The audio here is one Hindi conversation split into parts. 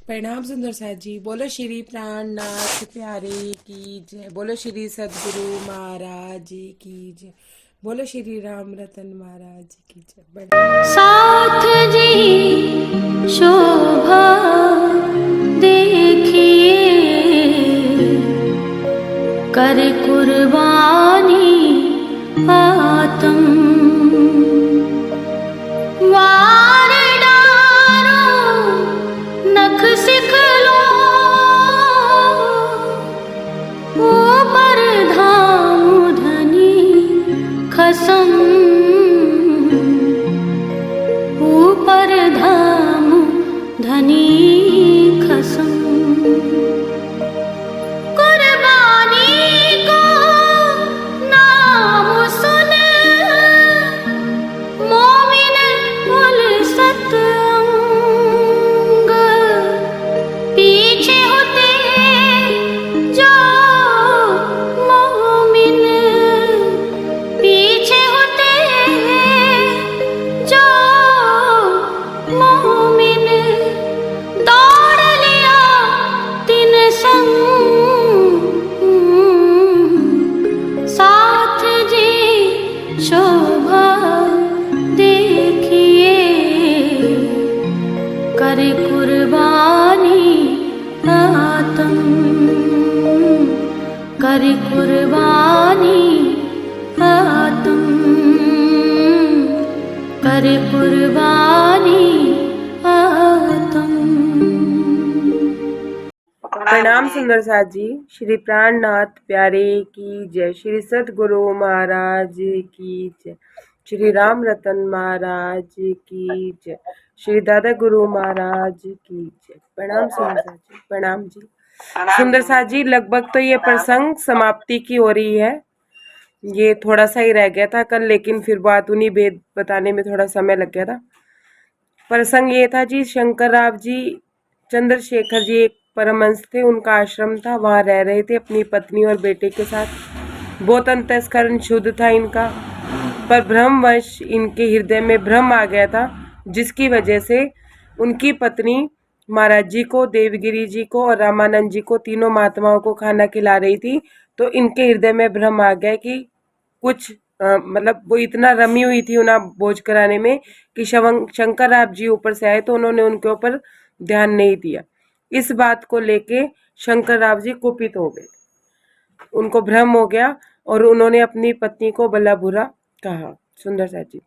प्रणाम सुंदर साथ जी। बोलो श्री प्राणनाथ प्यारे की जय। बोलो श्री सदगुरु महाराज की जय। बोलो श्री राम रतन महाराज की जय। साथ जी शोभा देखिए, कर कुर्बानी आतम वार डारो नख सिखलो, ऊपर धाम धनी खसम, ऊपर धाम धनी खसम। कुर्बानी को नाम सुन मोमिन उलसत अंग, पीछे होते जो मोमिन, पीछे होते जो मोमिन, दौड़ लिया तिन संग, साथ जी शोभा देखिए, कर कुर्बानी आतम, कर कुर्बानी आतम, कर कुर्बानी आतम। प्रणाम सुंदर साथ जी। श्री प्राणनाथ प्यारे की जय। श्री सदगुरु महाराज की जय। श्री राम रतन महाराज की जय। श्री दादा गुरु महाराज की जय। प्रणाम सुंदर साथ जी। प्रणाम जी सुंदर साथ जी। लगभग तो ये प्रसंग समाप्ति की हो रही है। ये थोड़ा सा ही रह गया था कल, लेकिन फिर बात उन्हीं भेद बताने में थोड़ा समय लग गया था। प्रसंग ये था जी, शंकरराव जी चंद्रशेखर जी एक परमहंस थे, उनका आश्रम था, वहाँ रह रहे थे अपनी पत्नी और बेटे के साथ। बहुत अंतस्करण शुद्ध था इनका, पर भ्रमवश इनके हृदय में भ्रम आ गया था, जिसकी वजह से उनकी पत्नी महाराज जी को, देवगिरी जी को और रामानंद जी को, तीनों महात्माओं को खाना खिला रही थी। तो इनके हृदय में भ्रम आ गया कि कुछ मतलब वो इतना रमी हुई थी उन्हें भोज कराने में कि शंकरराव जी ऊपर से आए तो उन्होंने उनके ऊपर ध्यान नहीं दिया। इस बात को लेके शंकरराव जी कुपित हो गए, उनको भ्रम हो गया और उन्होंने अपनी पत्नी को भला बुरा कहा सुंदर साथ जी,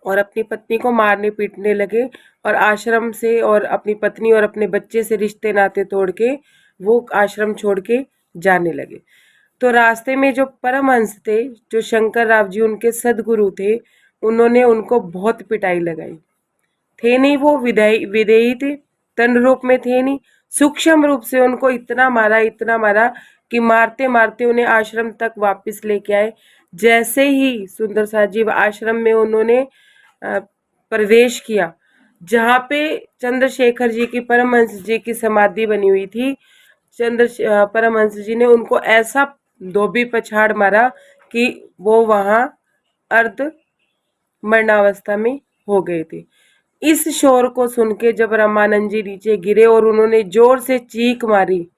और अपनी पत्नी को मारने पीटने लगे और आश्रम से और अपनी पत्नी और अपने बच्चे से रिश्ते नाते तोड़ के वो आश्रम छोड़ के जाने लगे। तो रास्ते में जो परमहंस थे, जो शंकरराव जी उनके सदगुरु थे, उन्होंने उनको बहुत पिटाई लगाई। थे नहीं वो विदेही थे, तन रूप में थे नहीं, सूक्ष्म रूप से उनको इतना मारा कि मारते मारते उन्हें आश्रम तक वापस लेके आए। जैसे ही सुंदर साथ जी आश्रम में उन्होंने प्रवेश किया, जहाँ पे चंद्रशेखर जी की, परमहंस जी की समाधि बनी हुई थी, परमहंस जी ने उनको ऐसा धोबी पछाड़ मारा कि वो वहां अर्ध मरणावस्था में हो गए थे। इस शोर को सुन के जब रामानंद जी नीचे गिरे और उन्होंने जोर से चीख मारी,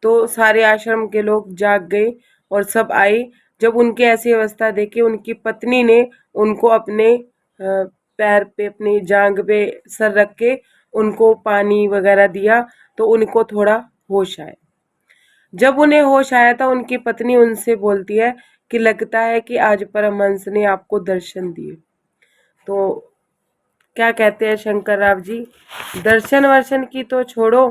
तो सारे आश्रम के लोग जाग गए और सब आए। जब उनकी ऐसी अवस्था देखे, उनकी पत्नी ने उनको अपने पैर पे, अपनी जांग पे सर रख के उनको पानी वगैरह दिया, तो उनको थोड़ा होश आया। जब उन्हें होश आया था, उनकी पत्नी उनसे बोलती है कि लगता है कि आज परमहंस ने आपको दर्शन दिए। तो क्या कहते हैं शंकरराव जी, दर्शन वर्शन की तो छोड़ो,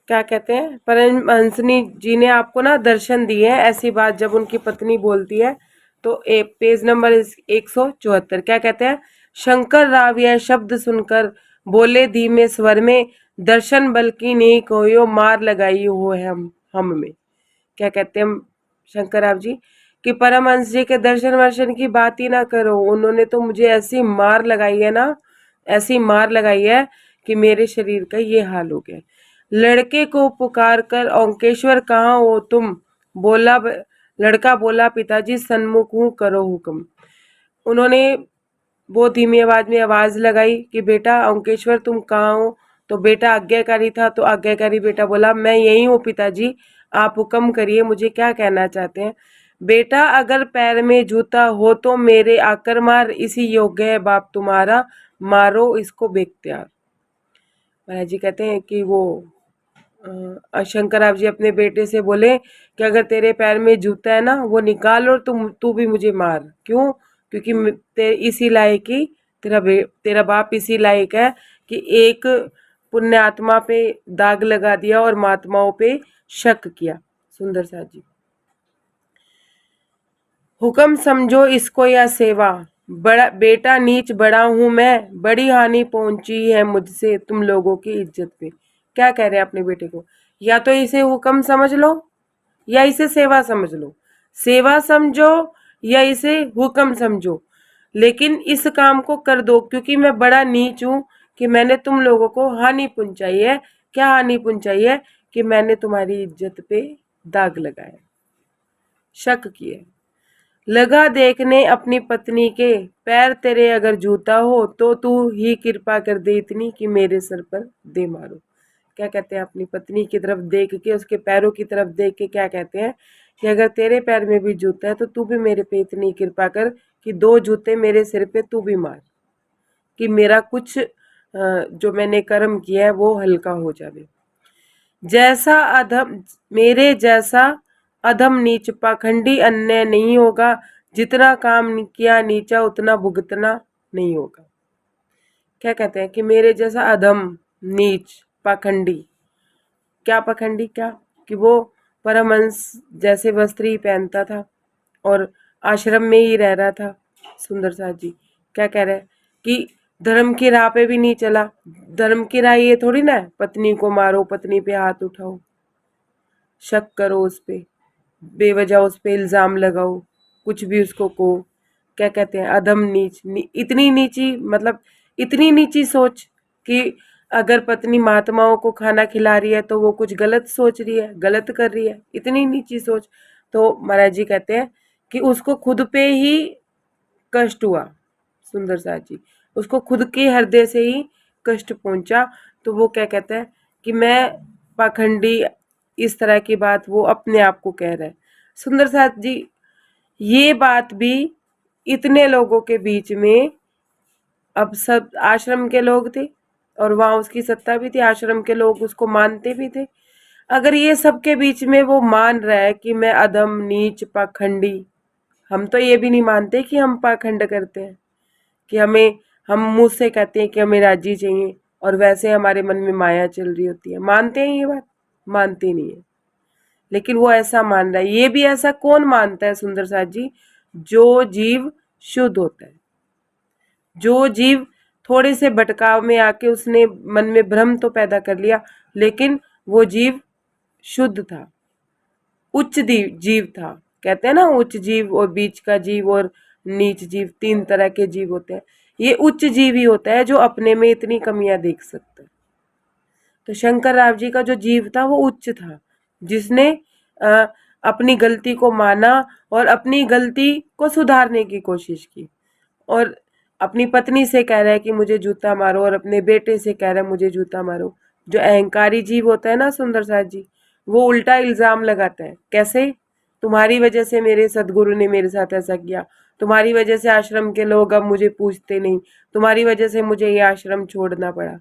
क्या कहते हैं, परमहंसनी जी ने आपको ना दर्शन दिए हैं, ऐसी बात जब उनकी पत्नी बोलती है तो पेज नंबर 174 क्या कहते हैं, शंकर राव यह शब्द सुनकर बोले धीमे स्वर में, दर्शन बल्कि नहीं कोयो मार लगाई हो है हम में। क्या कहते हैं शंकर राव जी कि परमहंस जी के दर्शन वर्शन की बात ही ना करो, उन्होंने तो मुझे ऐसी मार लगाई है ना, ऐसी मार लगाई है कि मेरे शरीर का ये हाल हो गया। लड़के को पुकार कर ओंकेश्वर कहाँ हो तुम, लड़का बोला पिताजी सन्मुख हूँ, करो हुक्म। उन्होंने वो धीमी आवाज में आवाज लगाई कि बेटा अंकेश्वर तुम कहाँ हो। तो बेटा आज्ञाकारी था, तो आज्ञाकारी बेटा बोला मैं यही हूँ पिताजी, आप हुक्म करिए, मुझे क्या कहना चाहते हैं। बेटा अगर पैर में जूता हो तो मेरे आकर मार, इसी योग्य है बाप तुम्हारा, मारो इसको बेख्तियार। महाराज जी कहते हैं कि वो शंकरराव जी अपने बेटे से बोले कि अगर तेरे पैर में जूता है ना वो निकाल और तू भी मुझे मार। क्यों? क्योंकि इसी लायक ही तेरा बाप इसी लायक है कि एक पुण्य आत्मा पे दाग लगा दिया और महात्माओं पे शक किया। सुंदर सा जी, हुक्म समझो इसको या सेवा, बड़ा बेटा नीच बड़ा हूं मैं, बड़ी हानि पहुंची है मुझसे तुम लोगों की इज्जत पे। क्या कह रहे हैं अपने बेटे को, या तो इसे हुक्म समझ लो या इसे सेवा समझ लो, सेवा समझो या इसे हुक्म समझो, लेकिन इस काम को कर दो क्योंकि मैं बड़ा नीच हूं कि मैंने तुम लोगों को हानि पहुंचाई है। क्या हानि पहुंचाई है? कि मैंने तुम्हारी इज्जत पे दाग लगाया, शक किए। लगा देखने अपनी पत्नी के पैर, तेरे अगर जूता हो तो तू ही कृपा कर दे इतनी कि मेरे सर पर दे मारो। क्या कहते हैं? अपनी पत्नी की तरफ देख के, उसके पैरों की तरफ देख के क्या कहते हैं कि अगर तेरे पैर में भी जूता है तो तू भी मेरे पे इतनी कृपा कर कि दो जूते मेरे सिर पे तू भी मार, कि मेरा कुछ जो मैंने कर्म किया है वो हल्का हो जावे। जैसा अधम मेरे जैसा अधम नीच पाखंडी अन्य नहीं होगा, जितना काम किया नीचा उतना भुगतना नहीं होगा। क्या कहते हैं कि मेरे जैसा अधम नीच पाखंडी, क्या पाखंडी, क्या कि वो परमहंस जैसे वस्त्र ही पहनता था और आश्रम में ही रह रहा था। सुंदर सा जी क्या कह रहे हैं कि धर्म की राह पे भी नहीं चला। धर्म की राह ये थोड़ी ना है पत्नी को मारो, पत्नी पे हाथ उठाओ, शक करो उस पे, बेवजह उस पे इल्जाम लगाओ, कुछ भी उसको कहो। क्या कहते हैं? अधम नीच इतनी नीची, मतलब इतनी नीची सोच कि अगर पत्नी महात्माओं को खाना खिला रही है तो वो कुछ गलत सोच रही है, गलत कर रही है, इतनी नीची सोच। तो महाराज जी कहते हैं कि उसको खुद पे ही कष्ट हुआ। सुंदर सा जी, उसको खुद के हृदय से ही कष्ट पहुंचा। तो वो क्या कहता है कि मैं पाखंडी, इस तरह की बात वो अपने आप को कह रहा है। सुंदर साथ जी, ये बात भी इतने लोगों के बीच में, अब सब आश्रम के लोग थे और वहां उसकी सत्ता भी थी, आश्रम के लोग उसको मानते भी थे। अगर ये सबके बीच में वो मान रहा है कि मैं अधम नीच पाखंडी, हम तो ये भी नहीं मानते कि हम पाखंड करते हैं, कि हम मुंह से कहते हैं कि हमें राजी चाहिए और वैसे हमारे मन में माया चल रही होती है। मानते हैं ये बात? मानते नहीं है, लेकिन वो ऐसा मान रहा है। ये भी ऐसा कौन मानता है सुंदर साथ जी? जो जीव शुद्ध होता है, जो जीव थोड़े से भटकाव में आके उसने मन में भ्रम तो पैदा कर लिया, लेकिन वो जीव शुद्ध था, उच्च जीव था। कहते हैं ना उच्च जीव और बीच का जीव और नीच जीव, तीन तरह के जीव होते हैं। ये उच्च जीव ही होता है जो अपने में इतनी कमियां देख सकता है। तो शंकर राव जी का जो जीव था वो उच्च था, जिसने अ, अपनी गलती को माना और अपनी गलती को सुधारने की कोशिश की, और अपनी पत्नी से कह रहा है कि मुझे जूता मारो और अपने बेटे से कह रहा है मुझे जूता मारो। जो अहंकारी जीव होता है ना सुंदर साथ जी, वो उल्टा इल्जाम लगाता है। कैसे? तुम्हारी वजह से मेरे सदगुरु ने मेरे साथ ऐसा किया, तुम्हारी वजह से आश्रम के लोग अब मुझे पूछते नहीं, तुम्हारी वजह से मुझे ये आश्रम छोड़ना पड़ा।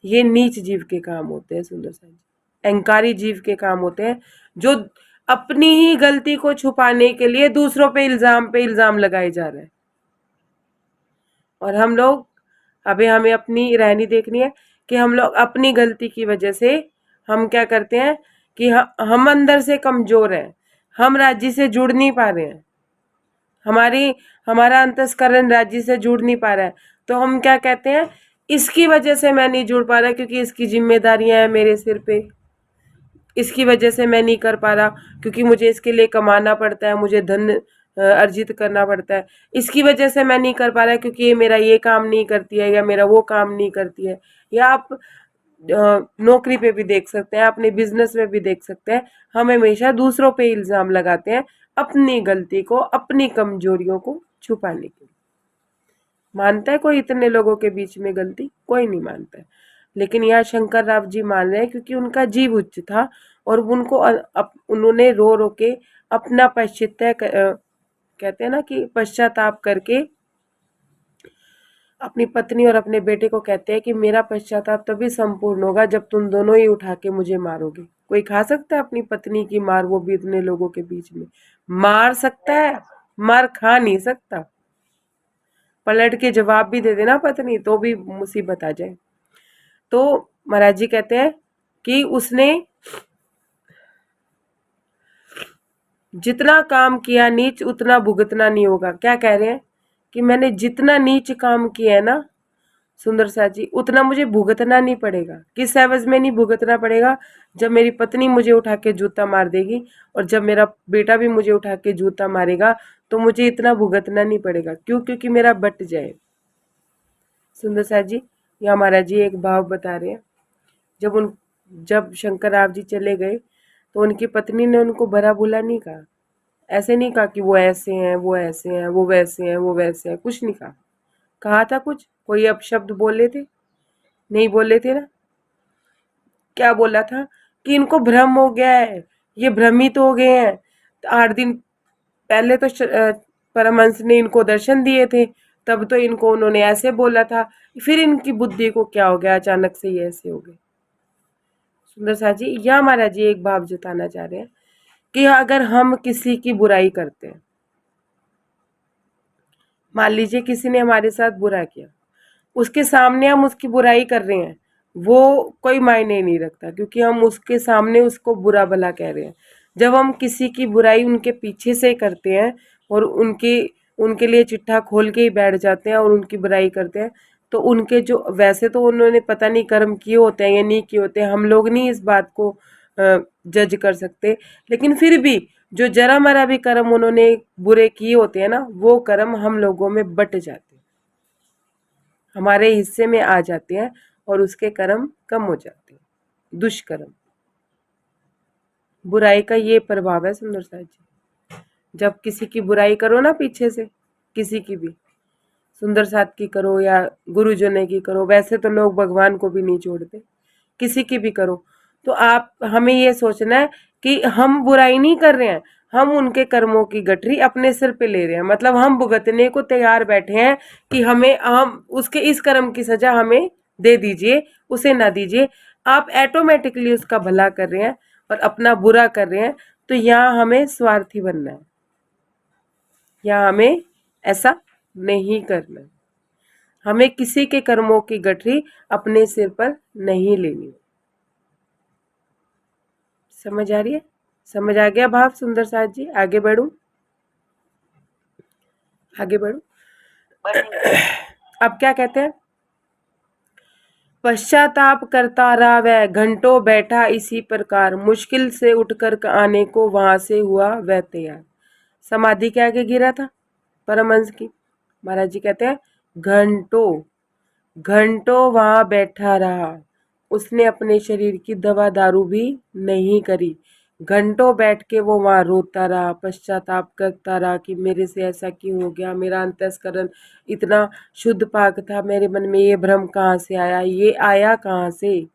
ये नीच जीव के काम होते हैं सुंदर साथ जी, अहंकारी जीव के काम होते हैं, जो अपनी ही गलती को छुपाने के लिए दूसरों पे इल्जाम लगाए जा रहे हैं। और हम लोग, अभी हमें अपनी रहनी देखनी है कि हम लोग अपनी गलती की वजह से हम क्या करते हैं कि हम अंदर से कमजोर हैं, हम राज्य से जुड़ नहीं पा रहे हैं, हमारा अंतस्करण राज्य से जुड़ नहीं पा रहा है। तो हम क्या कहते हैं, इसकी वजह से मैं नहीं जुड़ पा रहा क्योंकि इसकी जिम्मेदारियां हैं मेरे सिर पे, इसकी वजह से मैं नहीं कर पा रहा क्योंकि मुझे इसके लिए कमाना पड़ता है, मुझे धन अर्जित करना पड़ता है। इसकी वजह से मैं नहीं कर पा रहा क्योंकि ये मेरा ये काम नहीं करती है या मेरा वो काम नहीं करती है। या आप नौकरी पे भी देख सकते हैं, अपने बिजनेस में भी देख सकते हैं, हम हमेशा दूसरों पे इल्जाम लगाते हैं अपनी गलती को, अपनी कमजोरियों को छुपाने के लिए। मानता है कोई इतने लोगों के बीच में गलती? कोई नहीं मानता है। लेकिन यहाँ शंकर राव जी मान रहे हैं क्योंकि उनका जीव उच्च था और उनको उन्होंने रो रो के अपना कहते हैं ना कि पश्चाताप करके अपनी पत्नी और अपने बेटे को कहते हैं कि मेरा पश्चाताप तभी संपूर्ण होगा जब तुम दोनों ही उठा के मुझे मारोगे। कोई खा सकता है अपनी पत्नी की मार, वो भी इतने लोगों के बीच में? मार सकता है, मार खा नहीं सकता। पलट के जवाब भी दे देना पत्नी तो भी मुसीबत आ जाए। तो महाराज जी कहते हैं कि उसने जितना काम किया नीच उतना भुगतना नहीं होगा। क्या कह रहे हैं कि मैंने जितना नीच काम किया है ना सुंदर साथ जी, उतना मुझे भुगतना नहीं पड़ेगा। किस एवज में नहीं भुगतना पड़ेगा? जब मेरी पत्नी मुझे उठा के जूता मार देगी और जब मेरा बेटा भी मुझे उठा के जूता मारेगा तो मुझे इतना भुगतना नहीं पड़ेगा। क्यों? क्योंकि मेरा बट जाए। सुंदर साथ जी, या महाराज जी एक भाव बता रहे हैं। जब शंकर राव जी चले गए तो उनकी पत्नी ने उनको भला बुरा नहीं कहा। ऐसे नहीं कहा कि वो ऐसे हैं, वो ऐसे हैं, वो वैसे हैं, वो वैसे हैं, कुछ नहीं कहा। कहा था कुछ? कोई अपशब्द बोले थे? नहीं बोले थे ना। क्या बोला था कि इनको भ्रम हो गया है, ये भ्रमित हो गए हैं। 8 दिन पहले तो परमहंस ने इनको दर्शन दिए थे, तब तो इनको उन्होंने ऐसे बोला था। फिर इनकी बुद्धि को क्या हो गया, अचानक से ये ऐसे हो गए। सुंदर साथ जी, या महाराज जी एक भाव जताना चाह रहे हैं कि अगर हम किसी की बुराई करते हैं, मान लीजिए किसी ने हमारे साथ बुरा किया, उसके सामने हम उसकी बुराई कर रहे हैं, वो कोई मायने नहीं रखता क्योंकि हम उसके सामने उसको बुरा भला कह रहे हैं। जब हम किसी की बुराई उनके पीछे से करते हैं और उनके लिए चिट्ठा खोल के ही बैठ जाते हैं और उनकी बुराई करते हैं, तो उनके जो वैसे तो उन्होंने पता नहीं कर्म किए होते हैं या नहीं किए होते हैं, हम लोग नहीं इस बात को जज कर सकते। लेकिन फिर भी जो जरा मरा भी कर्म उन्होंने बुरे किए होते हैं ना, वो कर्म हम लोगों में बट जाते हैं, हमारे हिस्से में आ जाते हैं और उसके कर्म कम हो जाते हैं। दुष्कर्म, बुराई का ये प्रभाव है सुंदर साथ जी। जब किसी की बुराई करो ना पीछे से, किसी की भी, सुंदर साथ की करो या गुरुजनों की करो, वैसे तो लोग भगवान को भी नहीं छोड़ते, किसी की भी करो, तो आप हमें ये सोचना है कि हम बुराई नहीं कर रहे हैं, हम उनके कर्मों की गठरी अपने सिर पे ले रहे हैं। मतलब हम भुगतने को तैयार बैठे हैं कि हम उसके इस कर्म की सजा हमें दे दीजिए, उसे ना दीजिए। आप ऑटोमेटिकली उसका भला कर रहे हैं और अपना बुरा कर रहे हैं। तो यहाँ हमें स्वार्थी बनना है, यहाँ हमें ऐसा नहीं करना। हमें किसी के कर्मों की गठरी अपने सिर पर नहीं लेनी। समझ आ रही है? समझ आ गया भाव सुंदर साथ जी? आगे बढ़ूं? आगे बढ़ूं? अब क्या कहते हैं? पश्चाताप करता रहा वह, घंटों बैठा इसी प्रकार, मुश्किल से उठकर आने को वहां से हुआ वह तैयार। समाधि के आगे गिरा था परमहंस की। महाराज जी कहते हैं घंटों घंटों वहां बैठा रहा, उसने अपने शरीर की दवा दारू भी नहीं करी। घंटों बैठ के वो वहां रोता रहा, पश्चाताप करता रहा कि मेरे से ऐसा क्यों हो गया, मेरा अंतस्करण इतना शुद्ध पाक था, मेरे मन में ये भ्रम कहाँ से आया, ये आया कहाँ से?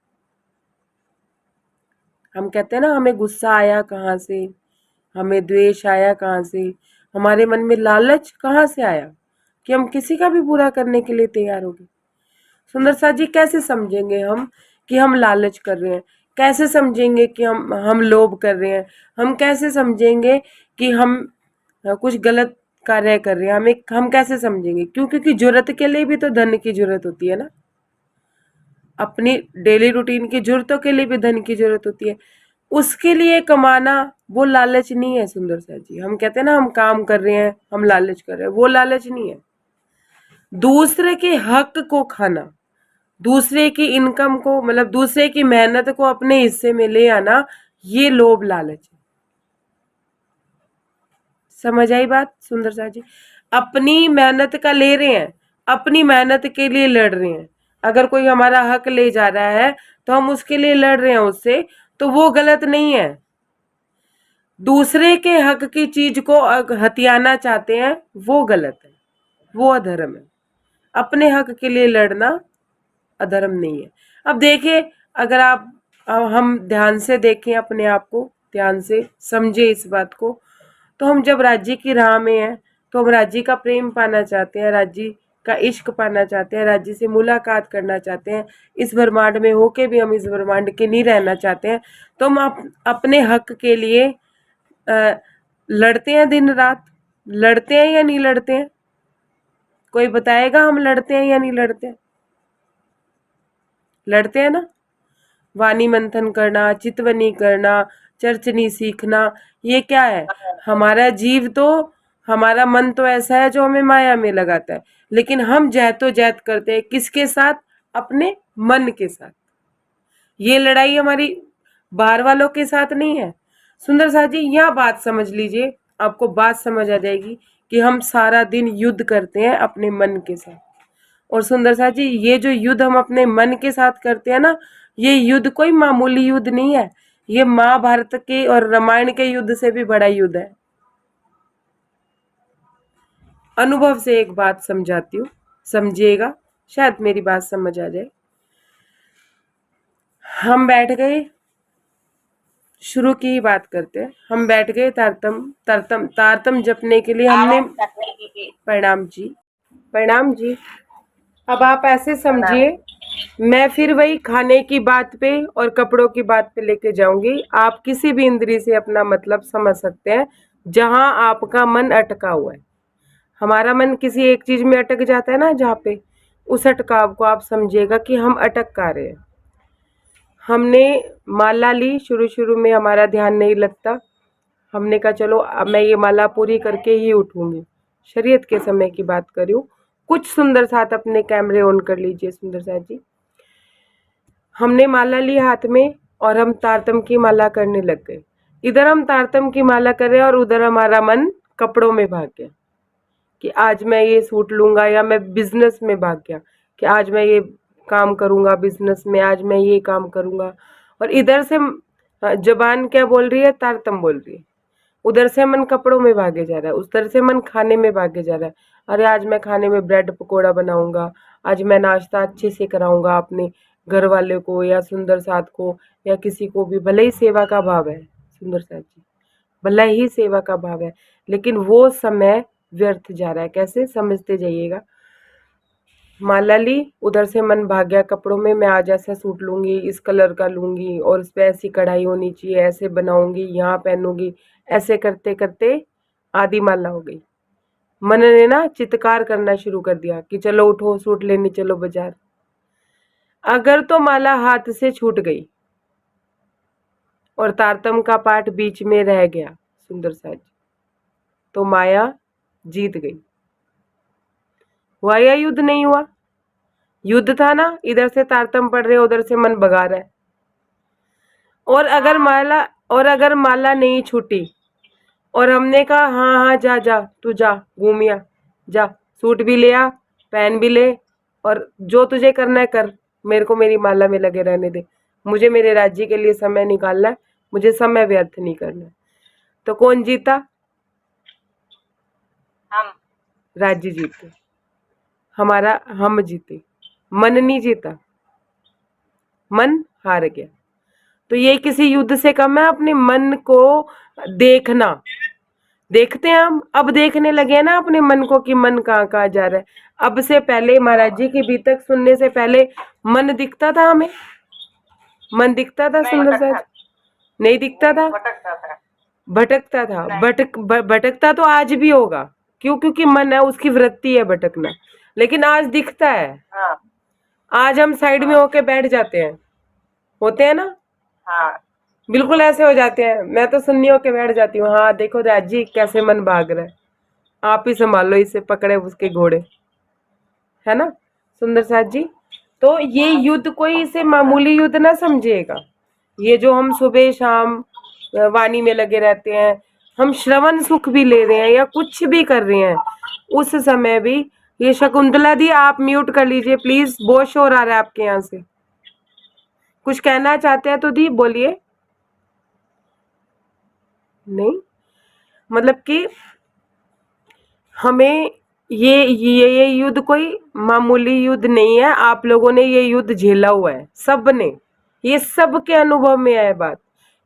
हम कहते हैं ना हमें गुस्सा आया कहाँ से, हमें द्वेष आया कहाँ से, हमारे मन में लालच कहाँ से आया कि हम किसी का भी बुरा करने के लिए तैयार हो गए? सुंदर साथ जी, कैसे समझेंगे हम कि हम लालच कर रहे हैं? कैसे समझेंगे कि हम लोभ कर रहे हैं? हम कैसे समझेंगे कि हम कुछ गलत कार्य कर रहे हैं? हम कैसे समझेंगे? क्यों? क्योंकि जरूरत के लिए भी तो धन की जरूरत होती है ना, अपनी डेली रूटीन की जरूरतों के लिए भी धन की जरूरत होती है। उसके लिए कमाना वो लालच नहीं है सुंदर साथ जी। हम कहते हैं ना हम काम कर रहे हैं, हम लालच कर रहे हैं, वो लालच नहीं है। दूसरे के हक को खाना, दूसरे की इनकम को, मतलब दूसरे की मेहनत को अपने हिस्से में ले आना, ये लोभ लालच है। समझ आई बात सुंदर साथ जी? अपनी मेहनत का ले रहे हैं, अपनी मेहनत के लिए लड़ रहे हैं। अगर कोई हमारा हक ले जा रहा है तो हम उसके लिए लड़ रहे हैं उससे, तो वो गलत नहीं है। दूसरे के हक की चीज को हथियाना चाहते हैं, वो गलत है, वो अधर्म है। अपने हक के लिए लड़ना अधर्म नहीं है। अब देखिए, अगर आप हम ध्यान से देखें, अपने आप को ध्यान से समझे इस बात को, तो हम जब राज्य की राह में हैं तो हम राज्य का प्रेम पाना चाहते हैं, राज्य का इश्क पाना चाहते हैं, राज्य से मुलाकात करना चाहते हैं। इस ब्रह्मांड में होके भी हम इस ब्रह्मांड के नहीं रहना चाहते हैं, तो हम अपने हक के लिए लड़ते हैं, दिन रात लड़ते हैं या नहीं लड़ते हैं? कोई बताएगा हम लड़ते हैं या नहीं लड़ते हैं? लड़ते हैं ना। वाणी मंथन करना, चितवनी करना, चर्चनी सीखना, ये क्या है? हमारा जीव तो, हमारा मन तो ऐसा है जो हमें माया में लगाता है, लेकिन हम जहद करते हैं किसके साथ? अपने मन के साथ। ये लड़ाई हमारी बाहर वालों के साथ नहीं है। सुंदर साथ जी, यह बात समझ लीजिए, आपको बात समझ आ जाएगी कि हम सारा दिन युद्ध करते हैं अपने मन के साथ। और सुंदर साथ जी, ये जो युद्ध हम अपने मन के साथ करते हैं ना, ये युद्ध कोई मामूली युद्ध नहीं है। ये महाभारत के और रामायण के युद्ध से भी बड़ा युद्ध है। अनुभव से एक बात समझाती हूँ, समझिएगा, शायद मेरी बात समझ आ जाए। हम बैठ गए, शुरू की ही बात करते हैं। हम बैठ गए तारतम जपने के लिए। हमने प्रणाम जी, प्रणाम जी। अब आप ऐसे समझिए, मैं फिर वही खाने की बात पे और कपड़ों की बात पे लेके जाऊंगी। आप किसी भी इंद्री से अपना मतलब समझ सकते हैं जहां आपका मन अटका हुआ है। हमारा मन किसी एक चीज में अटक जाता है ना, जहाँ पे, उस अटकाव को आप समझिएगा कि हम अटक का रहे हैं। हमने माला ली, शुरू शुरू में हमारा ध्यान नहीं लगता। हमने कहा चलो अब मैं ये माला पूरी करके ही उठूंगी। शरीयत के समय की बात कर रही हूँ। कुछ सुंदर साथ अपने कैमरे ऑन कर लीजिए सुंदर साथ जी। हमने माला ली हाथ में और हम तारतम की माला करने लग गए। इधर हम तारतम की माला कर रहे हैं और उधर हमारा मन कपड़ों में भाग गया कि आज मैं ये सूट लूंगा, या मैं बिजनेस में भाग गया कि आज मैं ये काम करूंगा बिजनेस में, आज मैं ये काम करूंगा। और इधर से जबान क्या बोल रही है? तारतम बोल रही है। उधर से मन कपड़ों में भागे जा रहा है, उधर से मन खाने में भागे जा रहा है। अरे आज मैं खाने में ब्रेड पकोड़ा बनाऊंगा, आज मैं नाश्ता अच्छे से कराऊंगा अपने घर वाले को या सुंदर साथ को या किसी को भी। भले ही सेवा का भाव है सुंदर साथ जी, भले ही सेवा का भाव है, लेकिन वो समय व्यर्थ जा रहा है। कैसे? समझते जाइएगा। माला ली, उधर से मन भाग गया कपड़ों में। मैं आज ऐसा सूट लूंगी, इस कलर का लूंगी और उस पर ऐसी कढ़ाई होनी चाहिए, ऐसे बनाऊंगी, यहाँ पहनूंगी। ऐसे करते करते आधी माला हो गई। मन ने ना चित्कार करना शुरू कर दिया कि चलो उठो, सूट लेने चलो बाजार। अगर तो माला हाथ से छूट गई और तारतम का पाठ बीच में रह गया सुंदर साज, तो माया जीत गई। हुआ या युद्ध नहीं हुआ? युद्ध था ना, इधर से तारतम पढ़ रहे, उधर से मन भगा रहा है। और अगर माला नहीं छूटी और हमने कहा हाँ हाँ जा जा तू जा, घूमिया जा, सूट भी ले आ, पहन भी ले, और जो तुझे करना है कर, मेरे को मेरी माला में लगे रहने दे, मुझे मेरे राज्य के लिए समय निकालना है, मुझे समय व्यर्थ नहीं करना है। तो कौन जीता? हम। राज्य जीते, हमारा हम जीते, मन नहीं जीता, मन हार गया। तो ये किसी युद्ध से कम है अपने मन को देखना। देखते हैं हम, अब देखने लगे हैं ना अपने मन को कि मन कहाँ कहाँ जा रहा है। अब से पहले महाराज जी की बीतक सुनने से पहले मन दिखता था हमें? मन दिखता था सुंदर साज? नहीं दिखता था, भटकता था। भटकता तो आज भी होगा, क्यों? क्योंकि मन है, उसकी वृत्ति है भटकना, लेकिन आज दिखता है। आज हम साइड में होके बैठ जाते हैं, होते हैं ना? हाँ, बिल्कुल ऐसे हो जाते हैं। मैं तो सुन्नी होके बैठ जाती हूँ। हाँ देखो राज जी कैसे मन भाग रहा है, आप ही संभालो इसे, पकड़े उसके घोड़े, है ना सुंदर साथ जी? तो ये युद्ध कोई इसे मामूली युद्ध ना समझिएगा। ये जो हम सुबह शाम वाणी में लगे रहते हैं, हम श्रवण सुख भी ले रहे हैं या कुछ भी कर रहे हैं, उस समय भी ये शकुंतला दी आप म्यूट कर लीजिए प्लीज, बहुत शोर आ रहा है आपके यहाँ से। कुछ कहना चाहते हैं तो दी बोलिए। नहीं, मतलब कि हमें ये युद्ध कोई मामूली युद्ध नहीं है। आप लोगों ने ये युद्ध झेला हुआ है, सब ने। ये सब के अनुभव में है बात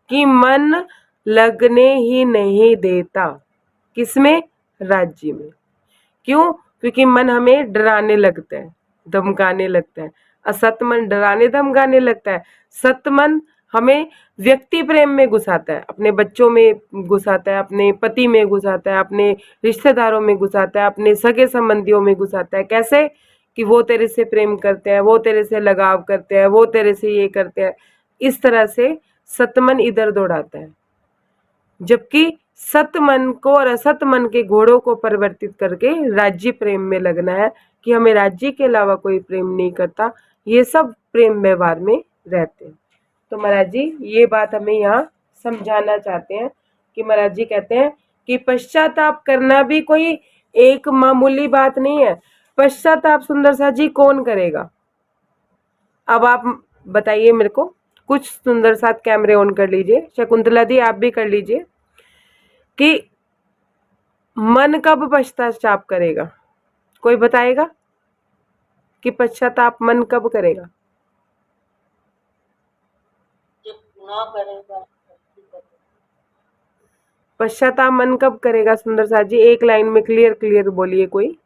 कि मन लगने ही नहीं देता। किसमें? राज्य में। क्यों? क्योंकि मन हमें डराने लगता है, धमकाने लगता है। असत मन डराने धमकाने लगता है। सत मन हमें व्यक्ति प्रेम में घुसाता है, अपने बच्चों में घुसाता है, अपने पति में घुसाता है, अपने रिश्तेदारों में घुसाता है, अपने सगे संबंधियों में घुसाता है। कैसे? कि वो तेरे से प्रेम करते हैं, वो तेरे से लगाव करते हैं, वो तेरे से ये करते हैं। इस तरह से सतमन इधर दौड़ाता है। जबकि सत मन को और असत मन के घोड़ों को परिवर्तित करके राज्य प्रेम में लगना है कि हमें राज्य के अलावा कोई प्रेम नहीं करता। ये सब प्रेम व्यवहार में रहते हैं। तो महाराज जी ये बात हमें यहाँ समझाना चाहते हैं कि महाराज जी कहते हैं कि पश्चाताप करना भी कोई एक मामूली बात नहीं है। पश्चाताप सुंदर सा जी कौन करेगा? अब आप बताइए मेरे को। कुछ सुंदर साथ कैमरे ऑन कर लीजिए। शकुंतला दी आप भी कर लीजिए कि मन कब पश्चाताप करेगा? कोई बताएगा कि पश्चाताप मन कब करेगा? पश्चाताप मन कब करेगा सुंदर साथ जी? एक लाइन में क्लियर क्लियर बोलिए कोई।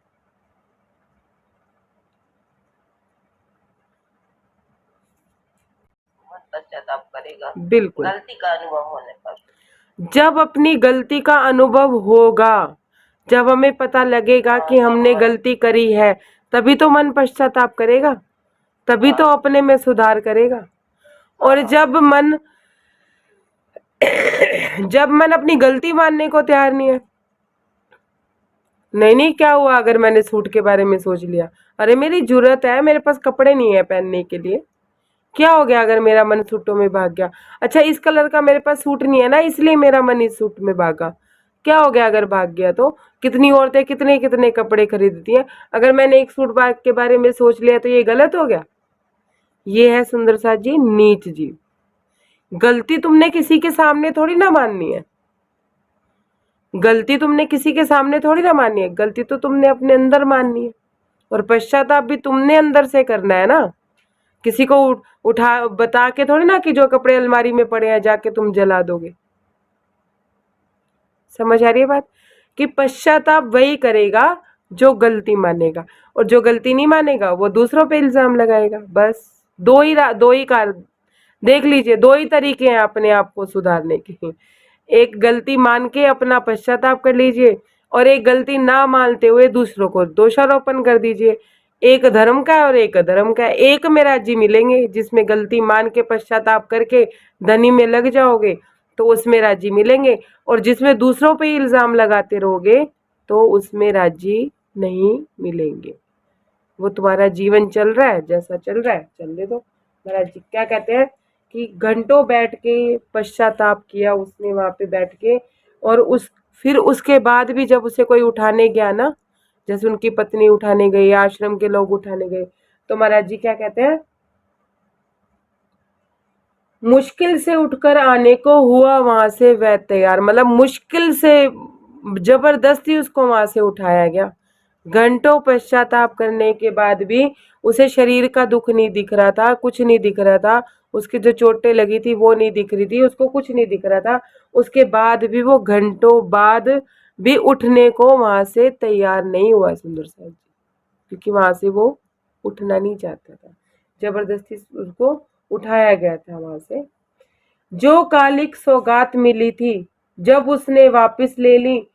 पश्चाताप करेगा बिल्कुल, गलती का अनुभव होने पर। जब अपनी गलती का अनुभव होगा, जब हमें पता लगेगा कि हमने गलती करी है, तभी तो मन पश्चाताप करेगा, तभी तो अपने में सुधार करेगा। और जब मन अपनी गलती मानने को तैयार नहीं है, नहीं क्या हुआ अगर मैंने सूट के बारे में सोच लिया, अरे मेरी जरूरत है, मेरे पास कपड़े नहीं है पहनने के लिए, क्या हो गया अगर मेरा मन सूटों में भाग गया? अच्छा इस कलर का मेरे पास सूट नहीं है ना, इसलिए मेरा मन इस सूट में भागा, क्या हो गया अगर भाग गया? तो कितनी औरतें कितने कितने कपड़े खरीदती हैं, अगर मैंने एक सूट बाग के बारे में सोच लिया तो ये गलत हो गया? ये है सुंदर साथ जी नीच जीव। गलती तुमने किसी के सामने थोड़ी ना माननी है, गलती तुमने किसी के सामने थोड़ी ना माननी है, गलती तो तुमने अपने अंदर माननी है। और पश्चाताप भी तुमने अंदर से करना है ना, किसी को उठा बता के थोड़ी ना कि जो कपड़े अलमारी में पड़े हैं जाके तुम जला दोगे। समझ आ रही है बात? कि पश्चाताप वही करेगा जो गलती मानेगा, और जो गलती नहीं मानेगा वो दूसरों पे इल्जाम लगाएगा। बस दो ही कार देख लीजिए, दो ही तरीके हैं अपने आप को सुधारने के। एक गलती मान के अपना पश्चाताप कर लीजिए, और एक गलती ना मानते हुए दूसरों को दोषारोपण कर दीजिए। एक धर्म का है और एक अधर्म का है। एक में राज्य मिलेंगे जिसमें गलती मान के पश्चाताप करके धनी में लग जाओगे तो उसमें राज्य मिलेंगे, और जिसमें दूसरों पे इल्जाम लगाते रहोगे तो उसमें राज्य नहीं मिलेंगे। वो तुम्हारा जीवन चल रहा है जैसा चल रहा है चलने दो। महाराज जी क्या कहते हैं कि घंटों बैठ के पश्चाताप किया उसने वहां पे बैठ के, और फिर उसके बाद भी जब उसे कोई उठाने गया ना, जैसे उनकी पत्नी उठाने गई, आश्रम के लोग उठाने गए, तो महाराज जी क्या कहते हैं, मुश्किल से उठकर आने को हुआ वहां से वह तैयार। मतलब मुश्किल से जबरदस्ती उसको वहां से उठाया गया। घंटों पश्चाताप करने के बाद भी उसे शरीर का दुख नहीं दिख रहा था, कुछ नहीं दिख रहा था, उसकी जो चोटें लगी थी वो नहीं दिख रही थी, उसको कुछ नहीं दिख रहा था। उसके बाद भी वो घंटों बाद भी उठने को वहां से तैयार नहीं हुआ सुंदर साहब जी, क्योंकि वहां से वो उठना नहीं चाहता था, जबरदस्ती उसको उठाया गया था वहां से। जो कालिक सौगात मिली थी जब उसने वापस ले ली,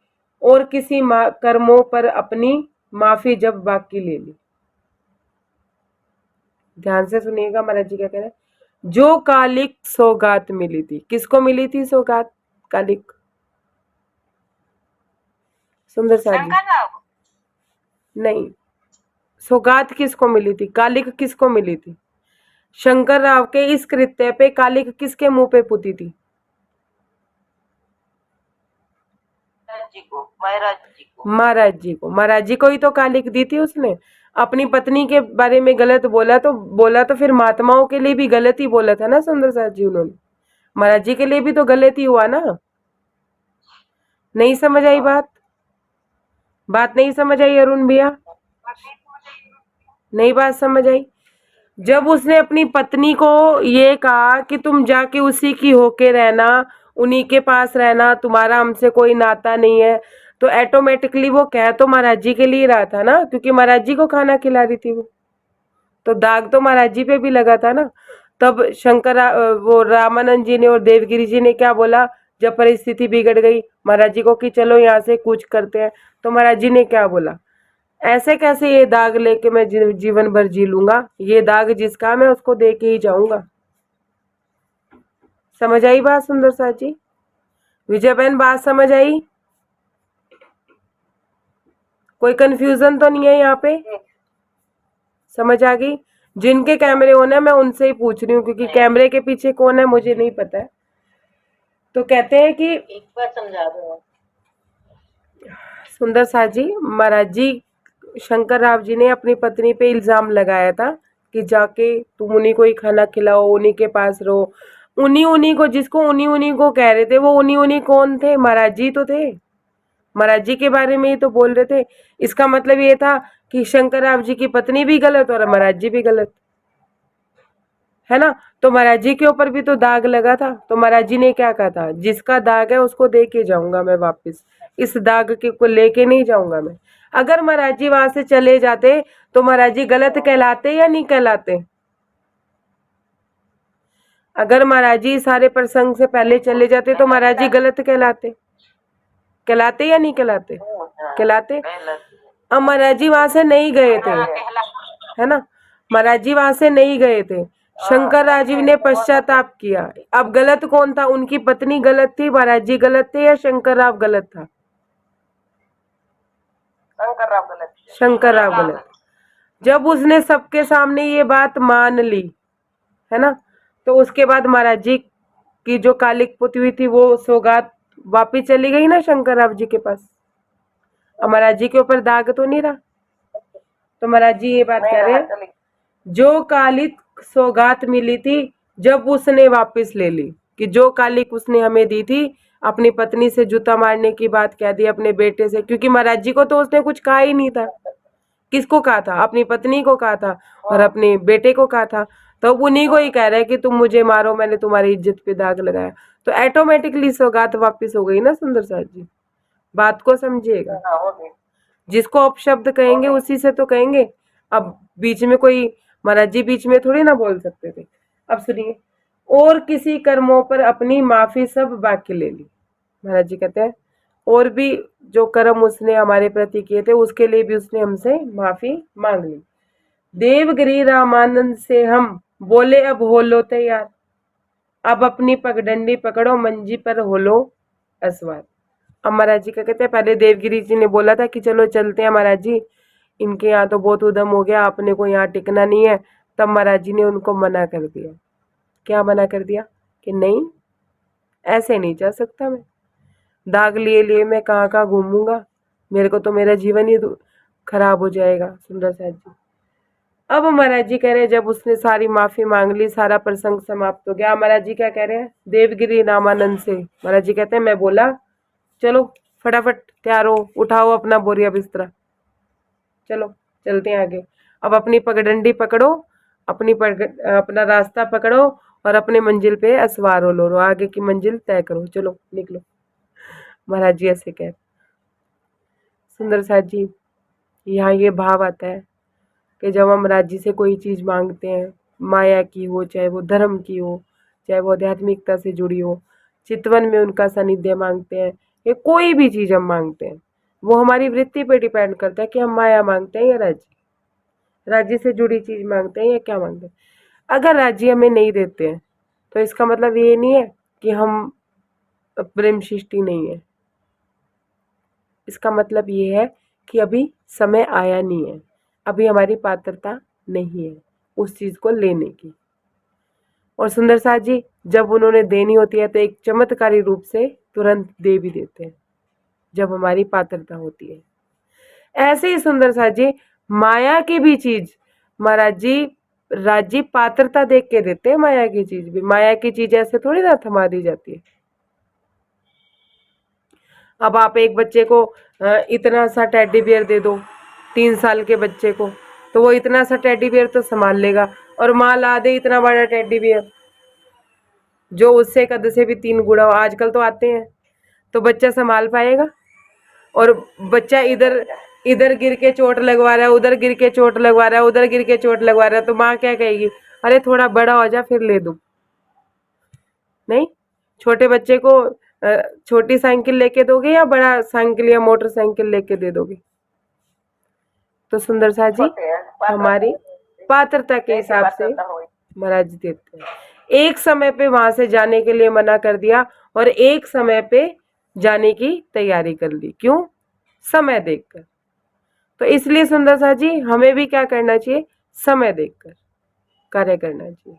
और किसी कर्मों पर अपनी माफी जब बाकी ले ली। ध्यान से सुनिएगा महाराज जी क्या कह रहे हैं। जो कालिक सौगात मिली थी, किसको मिली थी सौगात? कालिक सुंदर साथ जी नहीं, सौगात किसको मिली थी? कालिक किसको मिली थी? शंकर राव के इस कृत्य पे कालिक किसके मुंह पे पुती थी? महाराज जी को ही तो कालिक दी थी उसने। अपनी पत्नी के बारे में गलत बोला तो फिर महात्माओं के लिए भी गलत ही बोला था ना सुंदर साथ जी उन्होंने। महाराज जी के लिए भी तो गलत ही हुआ ना। नहीं समझ आई बात? बात नहीं समझ आई अरुण भैया? नहीं बात समझ आई? जब उसने अपनी पत्नी को ये कहा कि तुम जाके उसी की होके रहना, उन्हीं के पास रहना, तुम्हारा हमसे कोई नाता नहीं है, तो ऑटोमेटिकली वो कह तो महाराज जी के लिए रहा था ना, क्योंकि महाराज जी को खाना खिला रही थी वो, तो दाग तो महाराज जी पे भी लगा था ना। तब वो रामानंद जी ने और देवगिरी जी ने क्या बोला, जब परिस्थिति बिगड़ गई महाराज जी को कि चलो यहाँ से कूच करते हैं, तो महाराज जी ने क्या बोला, ऐसे कैसे ये दाग लेके मैं जीवन भर जी लूंगा, ये दाग जिसका मैं उसको दे के ही जाऊंगा। समझ आई बात सुंदर साथ जी? विजय बहन बात समझ आई? कोई कंफ्यूजन तो नहीं है यहाँ पे? समझ आ गई? जिनके कैमरे ऑन है मैं उनसे ही पूछ रही हूँ, क्योंकि कैमरे के पीछे कौन है मुझे नहीं पता है। तो कहते हैं कि एक बार समझा दो। सुंदर साथ जी, महाराज जी शंकर राव जी ने अपनी पत्नी पे इल्जाम लगाया था कि जाके तुम उन्हीं को ही खाना खिलाओ, उन्हीं के पास रहो। उन्हीं को, जिसको उन्हीं को कह रहे थे, वो उन्हीं कौन थे? महाराज जी तो थे। महाराज जी के बारे में ही तो बोल रहे थे। इसका मतलब ये था कि शंकर राव जी की पत्नी भी गलत और महाराज जी भी गलत, है ना? तो महाराज जी के ऊपर भी तो दाग लगा था। तो महाराज जी ने क्या कहा था, जिसका दाग है उसको दे के जाऊंगा मैं वापस, इस दाग के को लेके नहीं जाऊंगा मैं। अगर महाराज जी वहां से चले जाते तो महाराज जी गलत कहलाते या नहीं कहलाते? अगर महाराज जी सारे प्रसंग से पहले चले जाते तो महाराज जी गलत कहलाते? कहलाते या नहीं कहलाते? कहलाते। अब महाराज जी वहां से नहीं गए थे, है ना? महाराज जी वहां से नहीं गए थे, शंकर राजीव ने पश्चाताप किया। अब गलत कौन था? उनकी पत्नी गलत थी, महाराज जी गलत थे, या शंकर राव गलत था? शंकर राव गलत। जब उसने सबके सामने ये बात मान ली, है ना, तो उसके बाद महाराज जी की जो कालिक पुती हुई थी वो सौगात वापिस चली गई ना शंकर राव जी के पास। अब महाराज जी के ऊपर दाग तो नहीं रहा। तो महाराज जी ये बात कह रहे हैं, जो कालिक सौगात मिली थी जब उसने वापस ले ली, कि जो कालिक उसने हमें दी थी, अपनी पत्नी से जूता मारने की बात कह दी, अपने बेटे से, क्योंकि महाराज जी को तो उसने कुछ कहा ही नहीं था। किसको कहा था? अपनी पत्नी को कहा था और अपने बेटे को कहा था। तो उन्हीं को ही कह रहा है कि तुम मुझे मारो, मैंने तुम्हारी इज्जत पे दाग लगाया। तो ऑटोमेटिकली सौगात वापिस हो गई ना सुंदर साथ जी। बात को समझिएगा, जिसको अपशब्द कहेंगे उसी से तो कहेंगे। अब बीच में कोई, महाराज जी बीच में थोड़ी ना बोल सकते थे। अब सुनिए, और किसी कर्मों पर अपनी माफी सब बाकी ले ली। महाराज जी कहते हैं और भी जो कर्म उसने हमारे प्रति किए थे उसके लिए भी उसने हमसे माफी मांग ली। देवगिरी रामानंद से हम बोले अब हो लो तैयार, अब अपनी पगडंडी पकड़ो, मंजी पर हो लो असवार। अब महाराज जी क्या कहते हैं, पहले देवगिरी जी ने बोला था कि चलो चलते हैं महाराज जी, इनके यहाँ तो बहुत उधम हो गया, अपने को यहाँ टिकना नहीं है। तब महाराज जी ने उनको मना कर दिया। क्या मना कर दिया? कि नहीं, ऐसे नहीं जा सकता मैं, दाग लिए लिए मैं कहाँ कहाँ घूमूंगा, मेरे को तो मेरा जीवन ही खराब हो जाएगा। सुंदर साथ जी, अब महाराज जी कह रहे हैं, जब उसने सारी माफी मांग ली, सारा प्रसंग समाप्त हो गया। महाराज जी क्या कह रहे हैं, देवगिरी रामानंद से महाराज जी कहते हैं, मैं बोला चलो फटाफट तैयार हो, उठाओ अपना बोरिया बिस्तरा, चलो चलते हैं आगे। अब अपनी पगडंडी पकड़ो, अपना रास्ता पकड़ो और अपने मंजिल पे असवार हो लो, आगे की मंजिल तय करो, चलो निकलो। महाराज जी ऐसे कह। सुंदर साथ जी, यहाँ ये भाव आता है कि जब हम महाराज जी से कोई चीज़ मांगते हैं, माया की हो, चाहे वो धर्म की हो, चाहे वो आध्यात्मिकता से जुड़ी हो, चितवन में उनका सानिध्य मांगते हैं, या कोई भी चीज़ हम मांगते हैं, वो हमारी वृत्ति पे डिपेंड करता है कि हम माया मांगते हैं या राज्य से जुड़ी चीज़ मांगते हैं या क्या मांगते हैं। अगर राज्य हमें नहीं देते हैं तो इसका मतलब ये नहीं है कि हम प्रेम सृष्टि नहीं है। इसका मतलब ये है कि अभी समय आया नहीं है, अभी हमारी पात्रता नहीं है उस चीज़ को लेने की। और सुंदर साथ जी, जब उन्होंने देनी होती है तो एक चमत्कारी रूप से तुरंत दे भी देते हैं जब हमारी पात्रता होती है। ऐसे ही सुंदर साथ जी, माया की भी चीज महाराज जी राजी पात्रता देख के देते हैं। माया की चीज भी, माया की चीज ऐसे थोड़ी ना थमा दी जाती है। अब आप एक बच्चे को इतना सा टेडी बियर दे दो 3 साल के बच्चे को, तो वो इतना सा टेडी बियर तो संभाल लेगा। और माँ ला दे इतना बड़ा टेडी बियर जो उससे कद से भी 3 गुना हो, आजकल तो आते हैं, तो बच्चा संभाल पाएगा? और बच्चा इधर इधर गिर के चोट लगवा रहा है, उधर गिर के चोट लगवा रहा है, उधर गिर के चोट लगवा रहा है, तो माँ क्या कहेगी? अरे थोड़ा बड़ा हो जा फिर ले दूं। नहीं, छोटे बच्चे को छोटी साइकिल लेके दोगे या बड़ा साइकिल या मोटरसाइकिल लेके दे दोगे? तो सुंदर सा जी छोटे हैं, हमारी पात्रता के जैसी हिसाब से पात्रता हो। महाराज जी देते हैं। एक समय पे वहां से जाने के लिए मना कर दिया और एक समय पे जाने की तैयारी कर ली। क्यों? समय देखकर। तो इसलिए सुंदर सा जी हमें भी क्या करना चाहिए? समय देखकर कार्य करना चाहिए।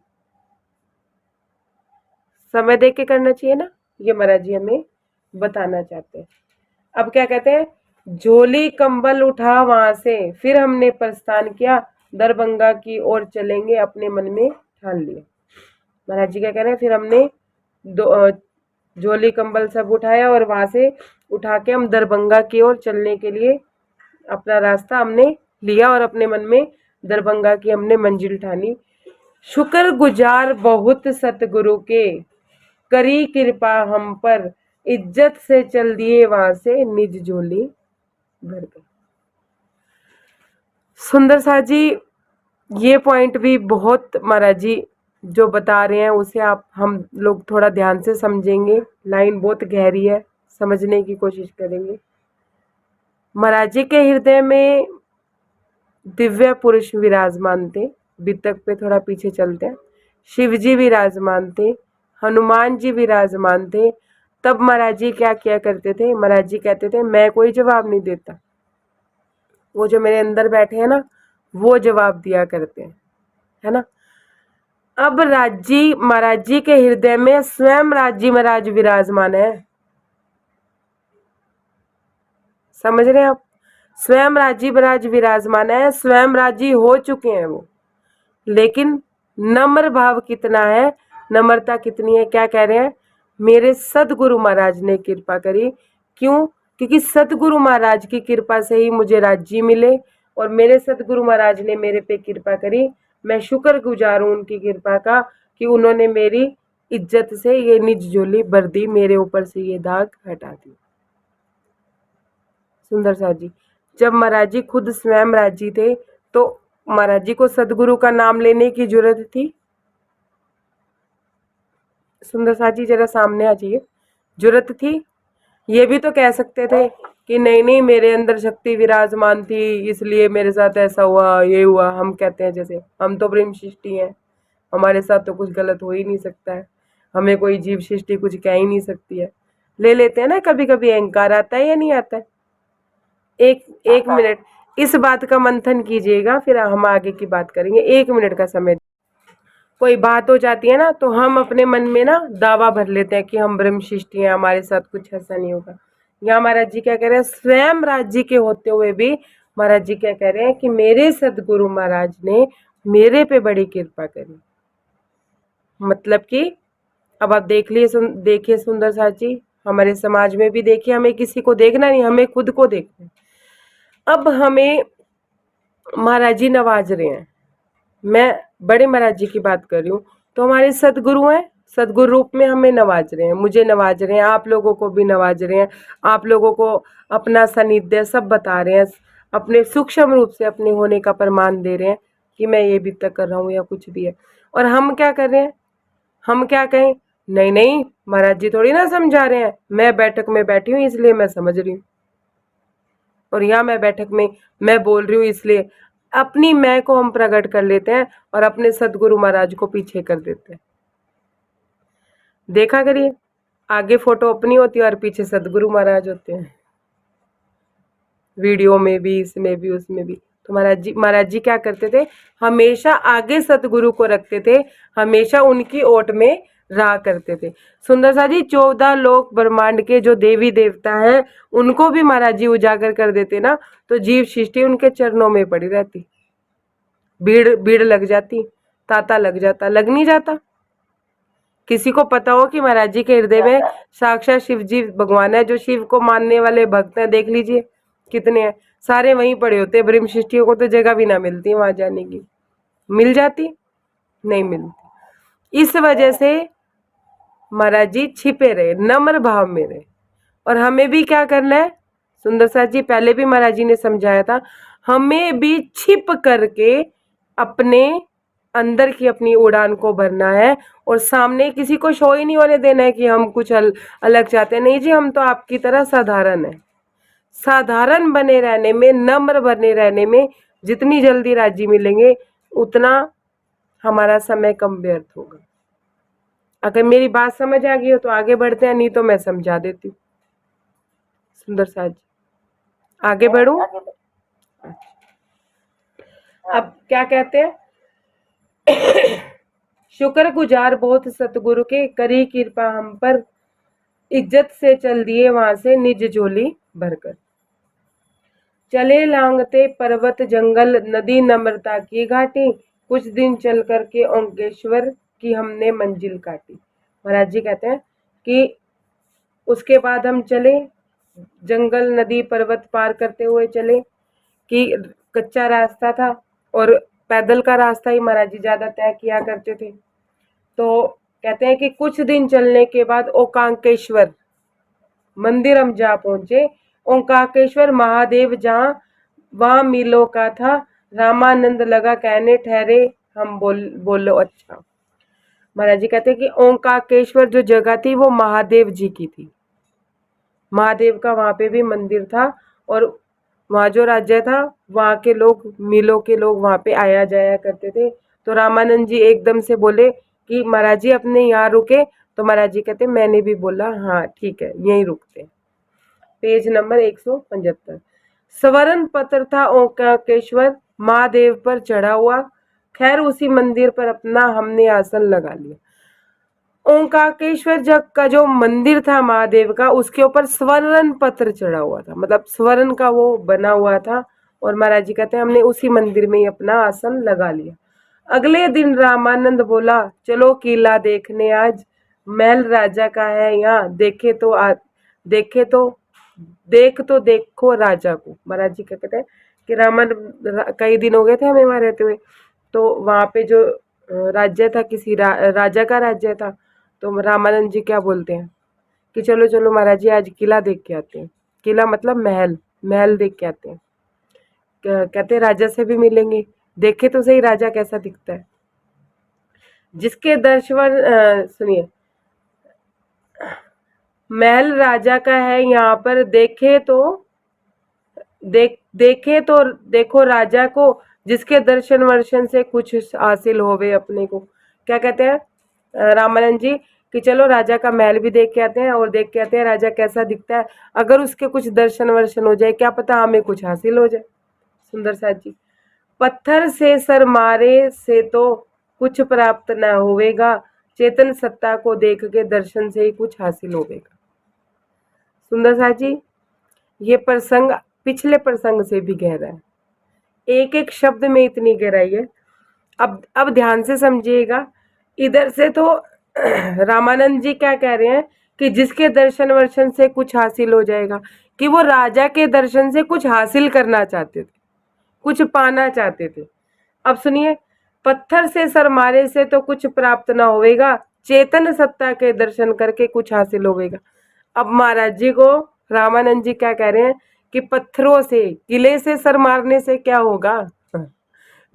समय देख के करना चाहिए ना, ये महाराज जी हमें बताना चाहते हैं। अब क्या कहते हैं? झोली कंबल उठा वहां से, फिर हमने प्रस्थान किया, दरभंगा की ओर चलेंगे, अपने मन में ठान लिया। महाराज जी क्या कह रहे हैं? फिर हमने झोली कंबल सब उठाया और वहां से उठा के हम दरभंगा की ओर चलने के लिए अपना रास्ता हमने लिया और अपने मन में दरभंगा की हमने मंजिल ठानी। शुक्र गुजार बहुत सतगुरु के, करी कृपा हम पर, इज्जत से चल दिए वहां से, निज झोली भर गई। सुंदर सा जी ये पॉइंट भी बहुत महाराज जी जो बता रहे हैं उसे आप हम लोग थोड़ा ध्यान से समझेंगे। लाइन बहुत गहरी है, समझने की कोशिश करेंगे। महाराज जी के हृदय में दिव्य पुरुष विराजमान थे। वितक पे थोड़ा पीछे चलते हैं। शिव जी विराजमान थे, हनुमान जी विराजमान थे। तब महाराज जी क्या किया करते थे? महाराज जी कहते थे मैं कोई जवाब नहीं देता, वो जो मेरे अंदर बैठे हैं ना वो जवाब दिया करते हैं, है ना। अब राजी महाराज जी के हृदय में स्वयं राजी महाराज विराजमान है। समझ रहे हैं आप? स्वयं राजी महाराज विराजमान है, स्वयं राजी हो चुके हैं वो। लेकिन नम्र भाव कितना है, नम्रता कितनी है? क्या कह रहे हैं? मेरे सदगुरु महाराज ने कृपा करी। क्यों? क्योंकि सदगुरु महाराज की कृपा से ही मुझे राज्य मिले और मेरे सदगुरु महाराज ने मेरे पे कृपा करी। मैं शुक्रगुजार हूं उनकी कृपा का कि उन्होंने मेरी इज्जत से ये निज झोली भर दी, मेरे ऊपर से ये दाग हटा दी। सुंदर सा जी जब महाराज जी खुद स्वयं राजी थे तो महाराज जी को सदगुरु का नाम लेने की जरूरत थी? सुंदर सा जी जरा सामने आ जाइए। जरूरत थी? ये भी तो कह सकते थे कि नहीं नहीं मेरे अंदर शक्ति विराजमान थी इसलिए मेरे साथ ऐसा हुआ, ये हुआ। हम कहते हैं जैसे हम तो ब्रह्म सृष्टि हैं, हमारे साथ तो कुछ गलत हो ही नहीं सकता है, हमें कोई जीव सृष्टि कुछ कह ही नहीं सकती है। ले लेते हैं ना, कभी कभी अहंकार आता है या नहीं आता है? एक मिनट इस बात का मंथन कीजिएगा, फिर हम आगे की बात करेंगे। 1 मिनट का समय। कोई बात हो जाती है ना तो हम अपने मन में ना दावा भर लेते हैं कि हम ब्रह्म सृष्टि हैं, हमारे साथ कुछ ऐसा नहीं होगा। यहाँ महाराज जी क्या कह रहे हैं? स्वयं राज्य के होते हुए भी महाराज जी क्या कह रहे हैं कि मेरे सदगुरु महाराज ने मेरे पे बड़ी कृपा करी। मतलब कि अब आप देखिए सुंदर सा जी, हमारे समाज में भी देखिए, हमें किसी को देखना नहीं, हमें खुद को देखना है। अब हमें महाराज जी नवाज रहे हैं, मैं बड़े महाराज जी की बात कर रही हूँ, तो हमारे सदगुरु हैं, सदगुरु रूप में हमें नवाज रहे हैं, मुझे नवाज रहे हैं, आप लोगों को भी नवाज रहे हैं, आप लोगों को अपना सानिध्य सब बता रहे हैं, अपने सूक्ष्म रूप से अपने होने का प्रमाण दे रहे हैं कि मैं ये भी तक कर रहा हूँ या कुछ भी है। और हम क्या कर रहे हैं? हम क्या कहें? नहीं नहीं महाराज जी थोड़ी ना समझा रहे हैं, मैं बैठक में बैठी हूँ इसलिए मैं समझ रही हूँ, और यहाँ मैं बैठक में मैं बोल रही हूँ इसलिए। अपनी मैं को हम प्रकट कर लेते हैं और अपने सदगुरु महाराज को पीछे कर देते हैं। देखा करिए, आगे फोटो अपनी होती है और पीछे सदगुरु महाराज होते हैं, वीडियो में भी, इसमें भी, उसमें भी। तो महाराज जी क्या करते थे? हमेशा आगे सतगुरु को रखते थे, हमेशा उनकी ओट में रहा करते थे। सुंदर सा जी 14 लोक ब्रह्मांड के जो देवी देवता है उनको भी महाराज जी उजागर कर देते ना, तो जीव सृष्टि उनके चरणों में पड़ी रहती, भीड़ लग जाती, तांता लग जाता, लग नहीं जाता। किसी को पता हो कि महाराज जी के हृदय में साक्षात शिव जी भगवान है, जो शिव को मानने वाले भक्त हैं, देख लीजिए कितने हैं, सारे वहीं पड़े होते हैं। ब्रह्मशिष्टियों को तो जगह भी ना मिलती वहां जाने की। मिल जाती? नहीं मिलती। इस वजह से महाराज जी छिपे रहे, नम्र भाव में रहे। और हमें भी क्या करना है, सुंदर साथ जी पहले भी महाराज जी ने समझाया था, हमें भी छिप करके अपने अंदर की अपनी उड़ान को भरना है, और सामने किसी को शो ही नहीं होने देना है कि हम कुछ अलग चाहते हैं। नहीं जी, हम तो आपकी तरह साधारण है। साधारण बने रहने में, नम्र बने रहने में जितनी जल्दी राजी मिलेंगे उतना हमारा समय कम व्यर्थ होगा। अगर मेरी बात समझ आ गई हो तो आगे बढ़ते हैं, नहीं तो मैं समझा देती हूँ। सुंदर साथ जी आगे बढ़ू? आगे बढ़। अब क्या कहते हैं, शुक्रगुजार बहुत सतगुरु के, करी कृपा हम पर, इज्जत से चल दिए वहां से निज झोली भरकर। चले लांगते पर्वत जंगल, नदी नम्रता की घाटी, कुछ दिन चल करके ओंकेश्वर की हमने मंजिल काटी। महाराज जी कहते हैं कि उसके बाद हम चले, जंगल नदी पर्वत पार करते हुए चले, कि कच्चा रास्ता था और पैदल का रास्ता ही महाराज जी ज्यादा तय किया करते थे। तो कहते हैं कि कुछ दिन चलने के बाद ओंकारेश्वर मंदिर हम जा पहुंचे। ओंकारेश्वर महादेव जहाँ, वहां मीलों का था, रामानंद लगा कहने, ठहरे हम बोलो अच्छा। महाराज जी कहते हैं कि ओंकारेश्वर जो जगह थी वो महादेव जी की थी। महादेव का वहां पे भी मंदिर था, और वहां जो राज्य था वहां के लोग, मीलों के लोग वहां पे आया जाया करते थे। तो रामानंद जी एकदम से बोले कि महाराज जी अपने यहाँ रुके। तो महाराज जी कहते मैंने भी बोला हाँ ठीक है यहीं रुकते। Page number 175। स्वर्ण पत्र था ओंकारेश्वर, महादेव पर चढ़ा हुआ। खैर उसी मंदिर पर अपना हमने आसन लगा लिया। ओंकारेश्वर जग का जो मंदिर था महादेव का, उसके ऊपर स्वर्ण पत्र चढ़ा हुआ था, मतलब स्वर्ण का वो बना हुआ था। और महाराज जी कहते हैं हमने उसी मंदिर में ही अपना आसन लगा लिया। अगले दिन रामानंद बोला चलो किला देखने आज, महल राजा का है यहाँ, देख तो देखो राजा को। महाराज जी क्या कहते हैं कि रामानंद, कई दिन हो गए थे हमें वहां रहते हुए, तो वहां पे जो राज्य था किसी राजा का राज्य था। तो रामानंद जी क्या बोलते हैं कि चलो चलो महाराज जी आज किला देख के आते हैं। किला मतलब महल, महल देख के आते हैं। कहते हैं राजा से भी मिलेंगे, देखे तो सही राजा कैसा दिखता है। जिसके दर्शन सुनिए, महल राजा का है यहाँ पर, देखे तो देखो राजा को, जिसके दर्शन वर्शन से कुछ हासिल होवे अपने को। क्या कहते हैं रामानंद जी कि चलो राजा का महल भी देख के आते हैं और देख के आते हैं राजा कैसा दिखता है, अगर उसके कुछ दर्शन वर्शन हो जाए क्या पता हमें कुछ हासिल हो जाए। सुंदर साथ जी, पत्थर से सर मारे से तो कुछ प्राप्त न होवेगा, चेतन सत्ता को देख के दर्शन से ही कुछ हासिल होवेगा। सुंदर साथ जी, ये प्रसंग पिछले प्रसंग से भी गहरा है, एक एक शब्द में इतनी गहराई है। अब ध्यान से समझिएगा। इधर से तो रामानंद जी क्या कह रहे हैं कि जिसके दर्शन वर्शन से कुछ हासिल हो जाएगा, कि वो राजा के दर्शन से कुछ हासिल करना चाहते थे, कुछ पाना चाहते थे। अब सुनिए, पत्थर से सर मारे से तो कुछ प्राप्त ना होवेगा, चेतन सत्ता के दर्शन करके कुछ हासिल होवेगा। अब महाराज जी को रामानंद जी क्या कह रहे हैं कि पत्थरों से, किले से सर मारने से क्या होगा,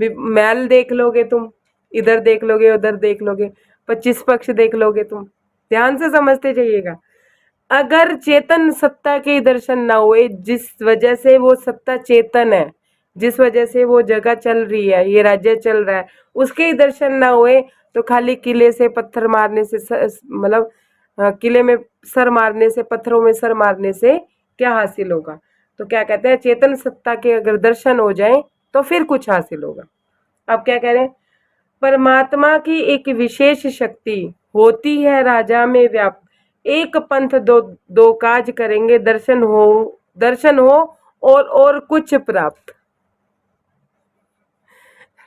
महल देख लोगे तुम, इधर देख लोगे उधर देख लोगे, 25 पक्ष देख लोगे तुम। ध्यान से समझते जाइएगा। अगर चेतन सत्ता के दर्शन ना हुए, जिस वजह से वो सत्ता चेतन है, जिस वजह से वो जगह चल रही है, ये राज्य चल रहा है, उसके ही दर्शन ना हुए तो खाली किले से पत्थर मारने से, मतलब किले में सर मारने से, पत्थरों में सर मारने से क्या हासिल होगा। तो क्या कहते हैं, चेतन सत्ता के अगर दर्शन हो जाए तो फिर कुछ हासिल होगा। अब क्या कह रहे हैं, परमात्मा की एक विशेष शक्ति होती है राजा में व्याप्त, एक पंथ दो काज करेंगे, दर्शन हो और कुछ प्राप्त।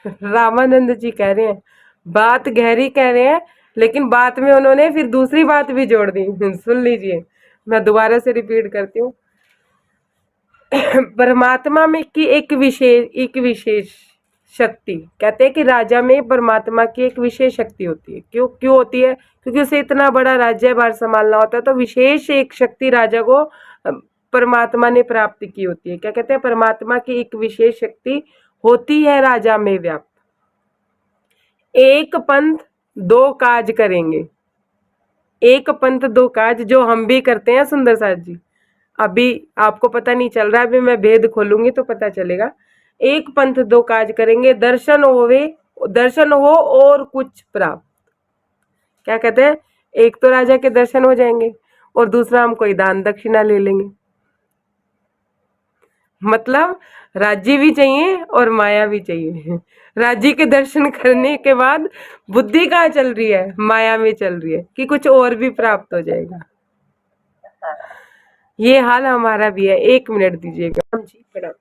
रामानंद जी कह रहे हैं, बात गहरी कह रहे हैं, लेकिन बात में उन्होंने फिर दूसरी बात भी जोड़ दी। सुन लीजिए, मैं दोबारा से रिपीट करती हूँ। परमात्मा में की एक विशेष शक्ति, कहते हैं कि राजा में परमात्मा की एक विशेष शक्ति होती है। क्यों क्यों होती है? क्योंकि उसे इतना बड़ा राज्य भार संभालना होता है, तो विशेष एक शक्ति राजा को परमात्मा ने प्राप्त की होती है। क्या कहते हैं? परमात्मा की एक विशेष शक्ति होती है राजा में व्याप्त। एक पंथ दो काज करेंगे, एक पंथ दो काज, जो हम भी करते हैं सुंदर साथ जी। अभी आपको पता नहीं चल रहा, अभी मैं भेद खोलूंगी तो पता चलेगा। एक पंथ दो काज करेंगे, दर्शन हो और कुछ प्राप्त। क्या कहते हैं? एक तो राजा के दर्शन हो जाएंगे और दूसरा हम कोई दान दक्षिणा ले लेंगे। मतलब राज्य भी चाहिए और माया भी चाहिए। राज्य के दर्शन करने के बाद बुद्धि कहाँ चल रही है? माया में चल रही है कि कुछ और भी प्राप्त हो जाएगा। ये हाल हमारा भी है। 1 मिनट दीजिएगा जी। प्रणाम।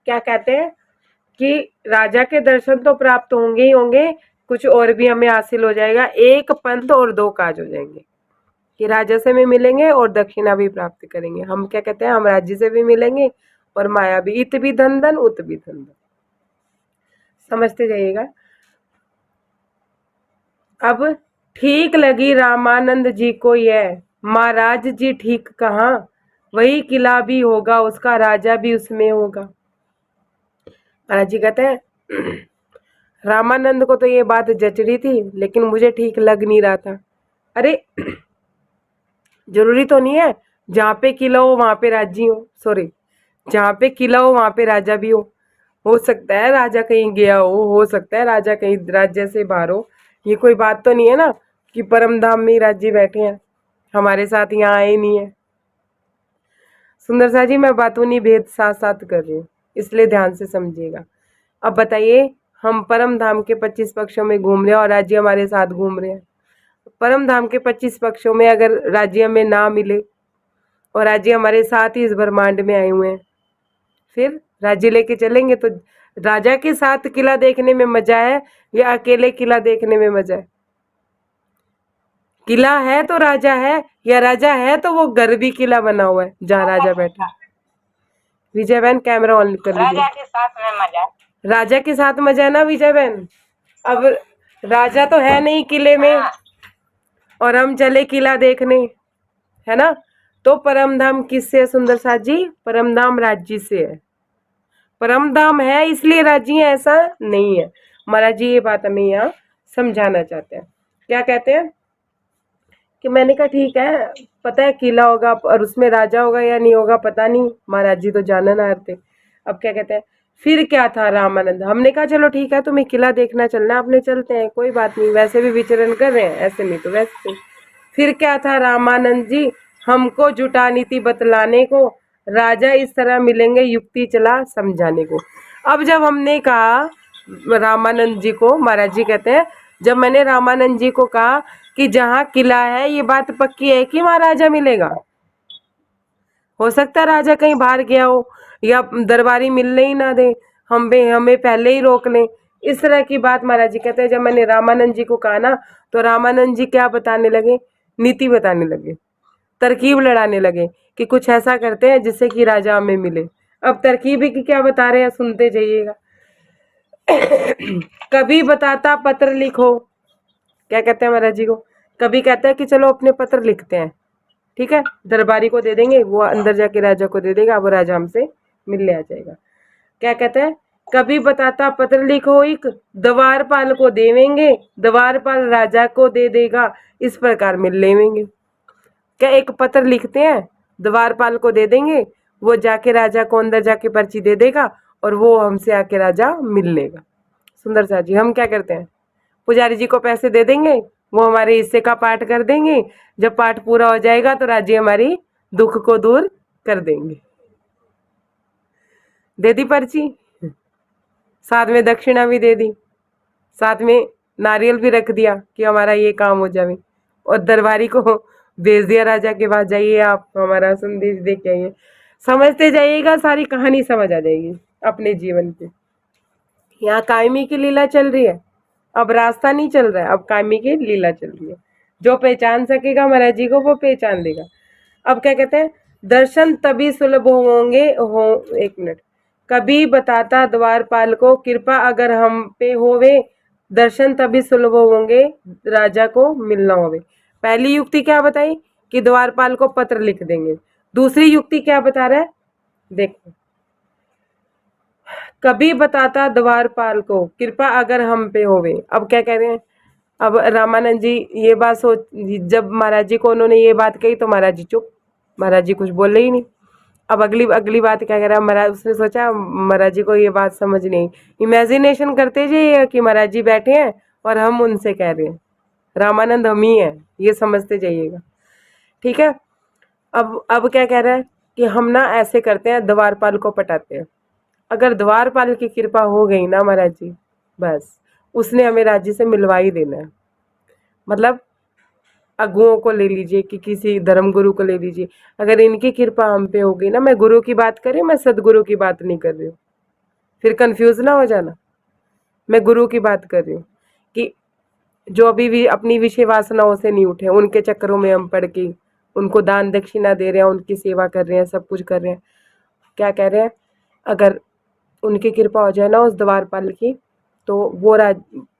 क्या कहते हैं कि राजा के दर्शन तो प्राप्त होंगे ही होंगे, कुछ और भी हमें हासिल हो जाएगा। एक पंथ और दो काज हो जाएंगे कि राजा से भी मिलेंगे और दक्षिणा भी प्राप्त करेंगे। हम क्या कहते हैं? हम राज्य से भी मिलेंगे और माया भी। इत भी धन धन, उत भी धन धन। समझते जाइएगा। अब ठीक लगी रामानंद जी को यह, महाराज जी ठीक कहा, वही किला भी होगा उसका, राजा भी उसमें होगा। महाराज जी कहते हैं रामानंद को तो ये बात जच रही थी, लेकिन मुझे ठीक लग नहीं रहा था। अरे जरूरी तो नहीं है जहाँ पे किला हो वहां पे राज्य हो, सॉरी, जहाँ पे किला हो वहां पे राजा भी हो सकता है राजा कहीं गया हो सकता है राजा कहीं राज्य से बाहर हो। ये कोई बात तो नहीं है ना कि परम धाम में ही राज्य बैठे हैं, हमारे साथ यहाँ आए नहीं है। सुंदर सा जी, मैं बातूनी भेद साथ साथ कर रही हूँ, इसलिए ध्यान से समझिएगा। अब बताइए, हम परम धाम के 25 पक्षों में घूम रहे हैं और राज्य हमारे साथ घूम रहे हैं। परम धाम के 25 पक्षों में अगर राज्य हमें ना मिले और राज्य हमारे साथ ही इस ब्रह्मांड में आए हुए हैं, फिर राज्य लेके चलेंगे तो राजा के साथ किला देखने में मजा है या अकेले किला देखने में मजा है? किला है तो राजा है, या राजा है तो वो घर भी किला बना हुआ है जहाँ राजा बैठा है। विजय बहन कैमरा ऑन कर लीजिए। राजा के साथ में मजा। राजा के साथ मजा है ना विजय बहन? अब राजा तो है नहीं किले में और हम चले किला देखने, है ना? तो परम धाम किससे है सुंदर साथ जी? परम धाम राज्य से है। परम धाम है इसलिए राज्य है, ऐसा नहीं है। महाराज जी ये बात हमें यहाँ समझाना चाहते हैं। क्या कहते हैं कि मैंने कहा ठीक है, पता है किला होगा और उसमें राजा होगा या नहीं होगा पता नहीं, महाराज जी तो जानन आए थे। अब क्या कहते हैं, फिर क्या था रामानंद? हमने कहा चलो ठीक है, तुम्हें किला देखना चलना है, अपने चलते हैं, कोई बात नहीं, वैसे भी विचरण कर रहे हैं, ऐसे नहीं तो वैसे। फिर क्या था रामानंद जी? हमको जुटा नीति बतलाने को, राजा इस तरह मिलेंगे युक्ति चला समझाने को। अब जब हमने कहा रामानंद जी को, महाराज जी कहते हैं, जब मैंने रामानंद जी को कहा कि जहाँ किला है ये बात पक्की है कि वहाँ राजा मिलेगा, हो सकता है राजा कहीं बाहर गया हो या दरबारी मिलने ही ना दे, हमें पहले ही रोक लें, इस तरह की बात महाराज जी कहते हैं। जब मैंने रामानंद जी को कहा ना, तो रामानंद जी क्या बताने लगे? नीति बताने लगे, तरकीब लड़ाने लगे कि कुछ ऐसा करते हैं जिससे कि राजा हमें मिले। अब तरकीब की क्या बता रहे हैं, सुनते जाइएगा। कभी बताता पत्र लिखो, क्या कहते हैं महाराज जी को? कभी कहता है कि चलो अपने पत्र लिखते हैं, ठीक है, दरबारी को दे देंगे, वो अंदर जाके राजा को दे देगा, वो राजा हमसे मिलने आ जाएगा। क्या कहते हैं? कभी बताता पत्र लिखो एक, द्वारपाल को देवेंगे, द्वारपाल राजा को दे देगा, इस प्रकार मिल लेवेंगे। क्या एक पत्र लिखते हैं, द्वारपाल को दे देंगे, वो जाके राजा को अंदर जाके पर्ची दे देगा और वो हमसे आके राजा मिल लेगा। सुंदर सा जी, हम क्या करते हैं? पुजारी जी को पैसे दे देंगे, वो हमारे हिस्से का पाठ कर देंगे, जब पाठ पूरा हो जाएगा तो राज्य हमारी दुख को दूर कर देंगे। दे दी पर्ची, साथ में दक्षिणा भी दे दी, साथ में नारियल भी रख दिया कि हमारा ये काम हो जाए, और दरबारी को भेज दिया राजा के पास, जाइए आप हमारा संदेश दे के आइए। समझते जाइएगा, सारी कहानी समझ आ जाएगी अपने जीवन की। यहाँ कायमी की लीला चल रही है, अब रास्ता नहीं चल रहा है, अब कायमी की लीला चल रही है। जो पहचान सकेगा महाराज जी को वो पहचान लेगा। अब क्या कहते हैं, दर्शन तभी सुलभ होंगे हो। एक मिनट। कभी बताता द्वारपाल को, कृपा अगर हम पे होवे, दर्शन तभी सुलभ होंगे, राजा को मिलना होवे। पहली युक्ति क्या बताई कि द्वारपाल को पत्र लिख देंगे। दूसरी युक्ति क्या बता रहा है, देखो। कभी बताता द्वारपाल को, कृपा अगर हम पे होवे। अब क्या कह रहे हैं, अब रामानंद जी ये बात सोच, जब महाराज जी को उन्होंने ये बात कही तो महाराज जी चुप, महाराज जी कुछ बोले ही नहीं। अब अगली अगली बात क्या कह रहा है महाराज, उसने सोचा महाराज जी को ये बात समझ नहीं। इमेजिनेशन करते जाइए कि महाराज जी बैठे हैं और हम उनसे कह रहे हैं, रामानंद हम ही हैं, ये समझते जाइएगा, ठीक है। अब क्या कह रहा है कि हम ना ऐसे करते हैं, द्वारपाल को पटाते हैं। अगर द्वारपाल की कृपा हो गई ना महाराज जी, बस उसने हमें राज्य से मिलवा ही देना है। मतलब अगुओं को ले लीजिए कि किसी धर्म गुरु को ले लीजिए, अगर इनकी कृपा हम पे हो गई ना, मैं गुरु की बात कर रही हूँ, मैं सदगुरु की बात नहीं कर रही हूँ, फिर कंफ्यूज ना हो जाना। मैं गुरु की बात कर रही हूँ कि जो अभी भी अपनी विषय वासनाओं से नहीं उठे, उनके चक्करों में हम पड़ के उनको दान दक्षिणा दे रहे हैं, उनकी सेवा कर रहे हैं, सब कुछ कर रहे हैं। क्या कह रहे हैं, अगर उनकी कृपा हो जाए ना उस द्वारपाल की, तो वो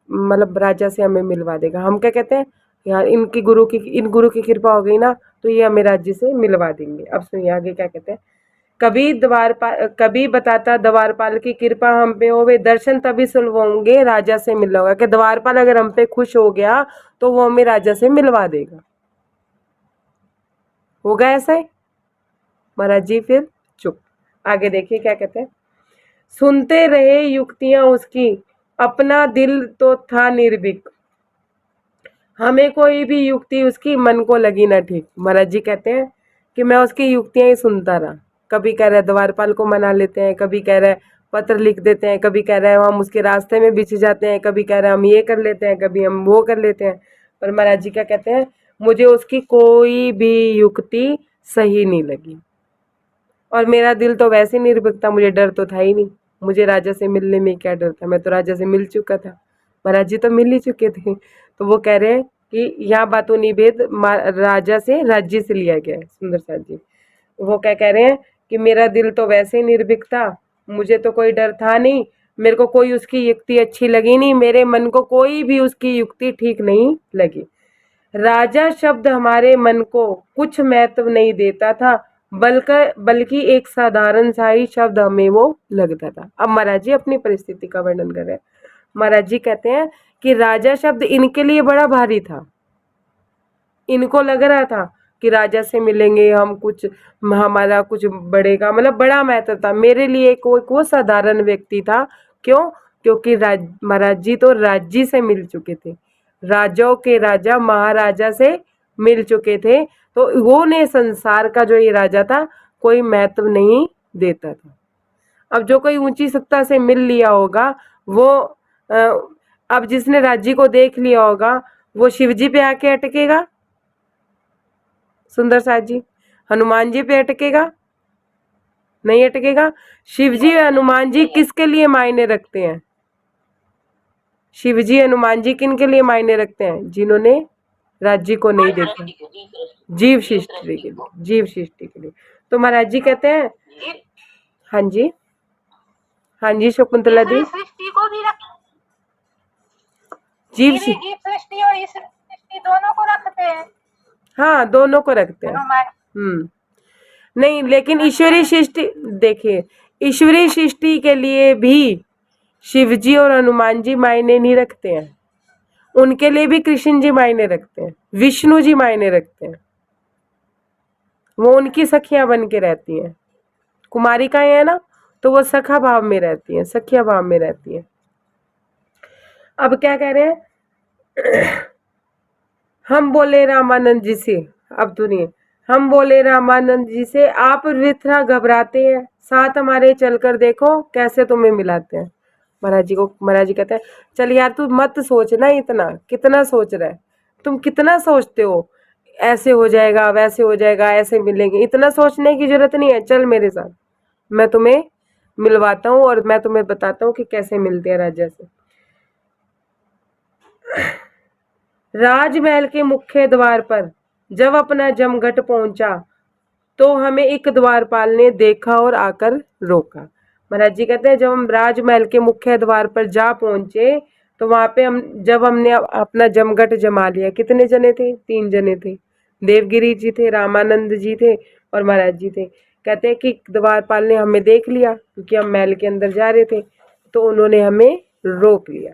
मतलब राजा से हमें मिलवा देगा। हम क्या कहते हैं, यार इन गुरु की कृपा हो गई ना तो ये हमें राज्य से मिलवा देंगे। अब सुनिए आगे क्या कहते हैं। कभी बताता द्वारपाल की कृपा हम पे होवे, दर्शन तभी सुलभ होंगे, राजा से मिलना होगा। कि द्वारपाल अगर हम पे खुश हो गया तो वो हमें राजा से मिलवा देगा। होगा ऐसा ही? महाराज जी फिर चुप। आगे देखिए क्या कहते हैं। सुनते रहे युक्तियां उसकी, अपना दिल तो था निर्भीक, हमें कोई भी युक्ति उसकी मन को लगी ना ठीक। महाराज जी कहते हैं कि मैं उसकी युक्तियां ही सुनता रहा। कभी कह रहा है द्वारपाल को मना लेते हैं, कभी कह रहा है पत्र लिख देते हैं, कभी कह रहा है हम उसके रास्ते में बिछ जाते हैं, कभी कह रहा है हम ये कर लेते हैं, कभी हम वो कर लेते हैं। पर महाराज जी क्या कहते हैं, मुझे उसकी कोई भी युक्ति सही नहीं लगी, और मेरा दिल तो वैसे निर्भीक था, मुझे डर तो था ही नहीं। मुझे राजा से मिलने में क्या डर था, मैं तो राजा से मिल चुका था। महाराज जी तो मिल ही चुके थे। तो वो कह रहे हैं कि यहाँ बातों निभेद राजा से राज्य से लिया गया है। सुंदर साथ जी वो क्या कह रहे हैं कि मेरा दिल तो वैसे ही निर्भीक था, मुझे तो कोई डर था नहीं, मेरे को कोई उसकी युक्ति अच्छी लगी नहीं, मेरे मन को कोई भी उसकी युक्ति ठीक नहीं लगी। राजा शब्द हमारे मन को कुछ महत्व नहीं देता था, बल्कि एक साधारण सा ही शब्द हमें वो लगता था। अब महाराज जी अपनी परिस्थिति का वर्णन कर रहे हैं। महाराज जी कहते हैं कि राजा शब्द इनके लिए बड़ा भारी था। इनको लग रहा था कि राजा से मिलेंगे हम, कुछ हमारा कुछ बढ़ेगा, मतलब बड़ा महत्व था। मेरे लिए कोई वो साधारण व्यक्ति था। क्यों? क्योंकि महाराज जी तो राज्य से मिल चुके थे, राजाओं के राजा महाराजा से मिल चुके थे, तो वो ने संसार का जो ये राजा था कोई महत्व नहीं देता था। अब जो कोई ऊंची सत्ता से मिल लिया होगा वो अब जिसने राज्य को देख लिया होगा वो शिव जी पे आके अटकेगा, सुंदर साथ जी, हनुमान जी पे अटकेगा? नहीं अटकेगा। शिव जी हनुमान जी किसके लिए मायने रखते हैं? शिव जी हनुमान जी किन के लिए मायने रखते हैं? जिन्होंने राज्य को नहीं देखा, जीव सृष्टि के लिए, जीव सृष्टि के लिए। तो महाराज जी कहते हैं, हाँ जी, हाँ जी शकुंतला दी, सृष्टि को भी रख, जीव सृष्टि और इस सृष्टि दोनों को रखते हैं। हाँ दोनों को रखते हैं। नहीं, लेकिन ईश्वरीय सृष्टि देखिए, ईश्वरीय सृष्टि के लिए भी शिव जी और हनुमान जी मायने नहीं रखते हैं, उनके लिए भी कृष्ण जी मायने रखते हैं, विष्णु जी मायने रखते हैं। वो उनकी सखियां बन के रहती हैं, कुमारिकाएं है ना, तो वो सखा भाव में रहती हैं, सखिया भाव में रहती हैं। अब क्या कह रहे हैं, हम बोले रामानंद जी से, अब सुनिए, हम बोले रामानंद जी से, आप वृथा घबराते हैं, साथ हमारे चलकर देखो कैसे तुम्हें मिलाते हैं। महाराज जी कहते हैं, चल यार तू मत सोचना इतना, कितना सोच रहा है, तुम कितना सोचते हो, ऐसे हो जाएगा वैसे हो जाएगा ऐसे मिलेंगे, इतना सोचने की जरूरत नहीं है, चल मेरे साथ, मैं तुम्हें मिलवाता हूँ और मैं तुम्हें बताता हूँ कि कैसे मिलते हैं राजा से। राजमहल के मुख्य द्वार पर जब अपना जमघट पहुंचा, तो हमें एक द्वारपाल ने देखा और आकर रोका। महाराज जी कहते हैं जब हम राजमहल के मुख्य द्वार पर जा पहुंचे तो वहां पे हमने अपना जमघट जमा लिया। कितने जने थे? 3 जने थे। देवगिरी जी थे, रामानंद जी थे और महाराज जी थे। कहते हैं कि द्वारपाल ने हमें देख लिया क्योंकि हम महल के अंदर जा रहे थे, तो उन्होंने हमें रोक लिया।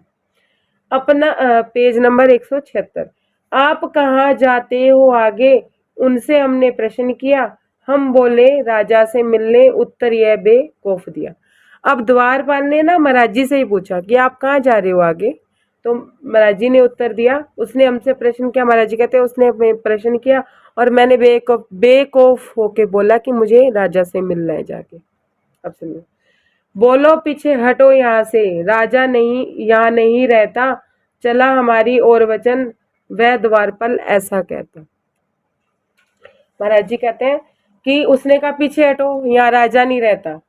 अपना पेज नंबर 176। आप कहाँ जाते हो आगे? उनसे हमने प्रश्न किया। हम बोले राजा से मिलने। उत्तर यह बेवकूफ दिया। अब द्वारपाल ने ना महाराज जी से ही पूछा कि आप कहाँ जा रहे हो आगे? तो महाराज जी ने उत्तर दिया। उसने हमसे प्रश्न किया। महाराज जी कहते हैं उसने हमें प्रश्न किया और मैंने बेवकूफ होके बोला कि मुझे राजा से मिलना है जाके। अब सुनिए। बोलो पीछे हटो यहाँ से, राजा नहीं यहाँ नहीं रहता। चला हमारी ओर वचन। वह द्वारपाल ऐसा कहता। महाराज जी कहते हैं कि उसने कहा पीछे हटो, यहाँ राजा नहीं रहता।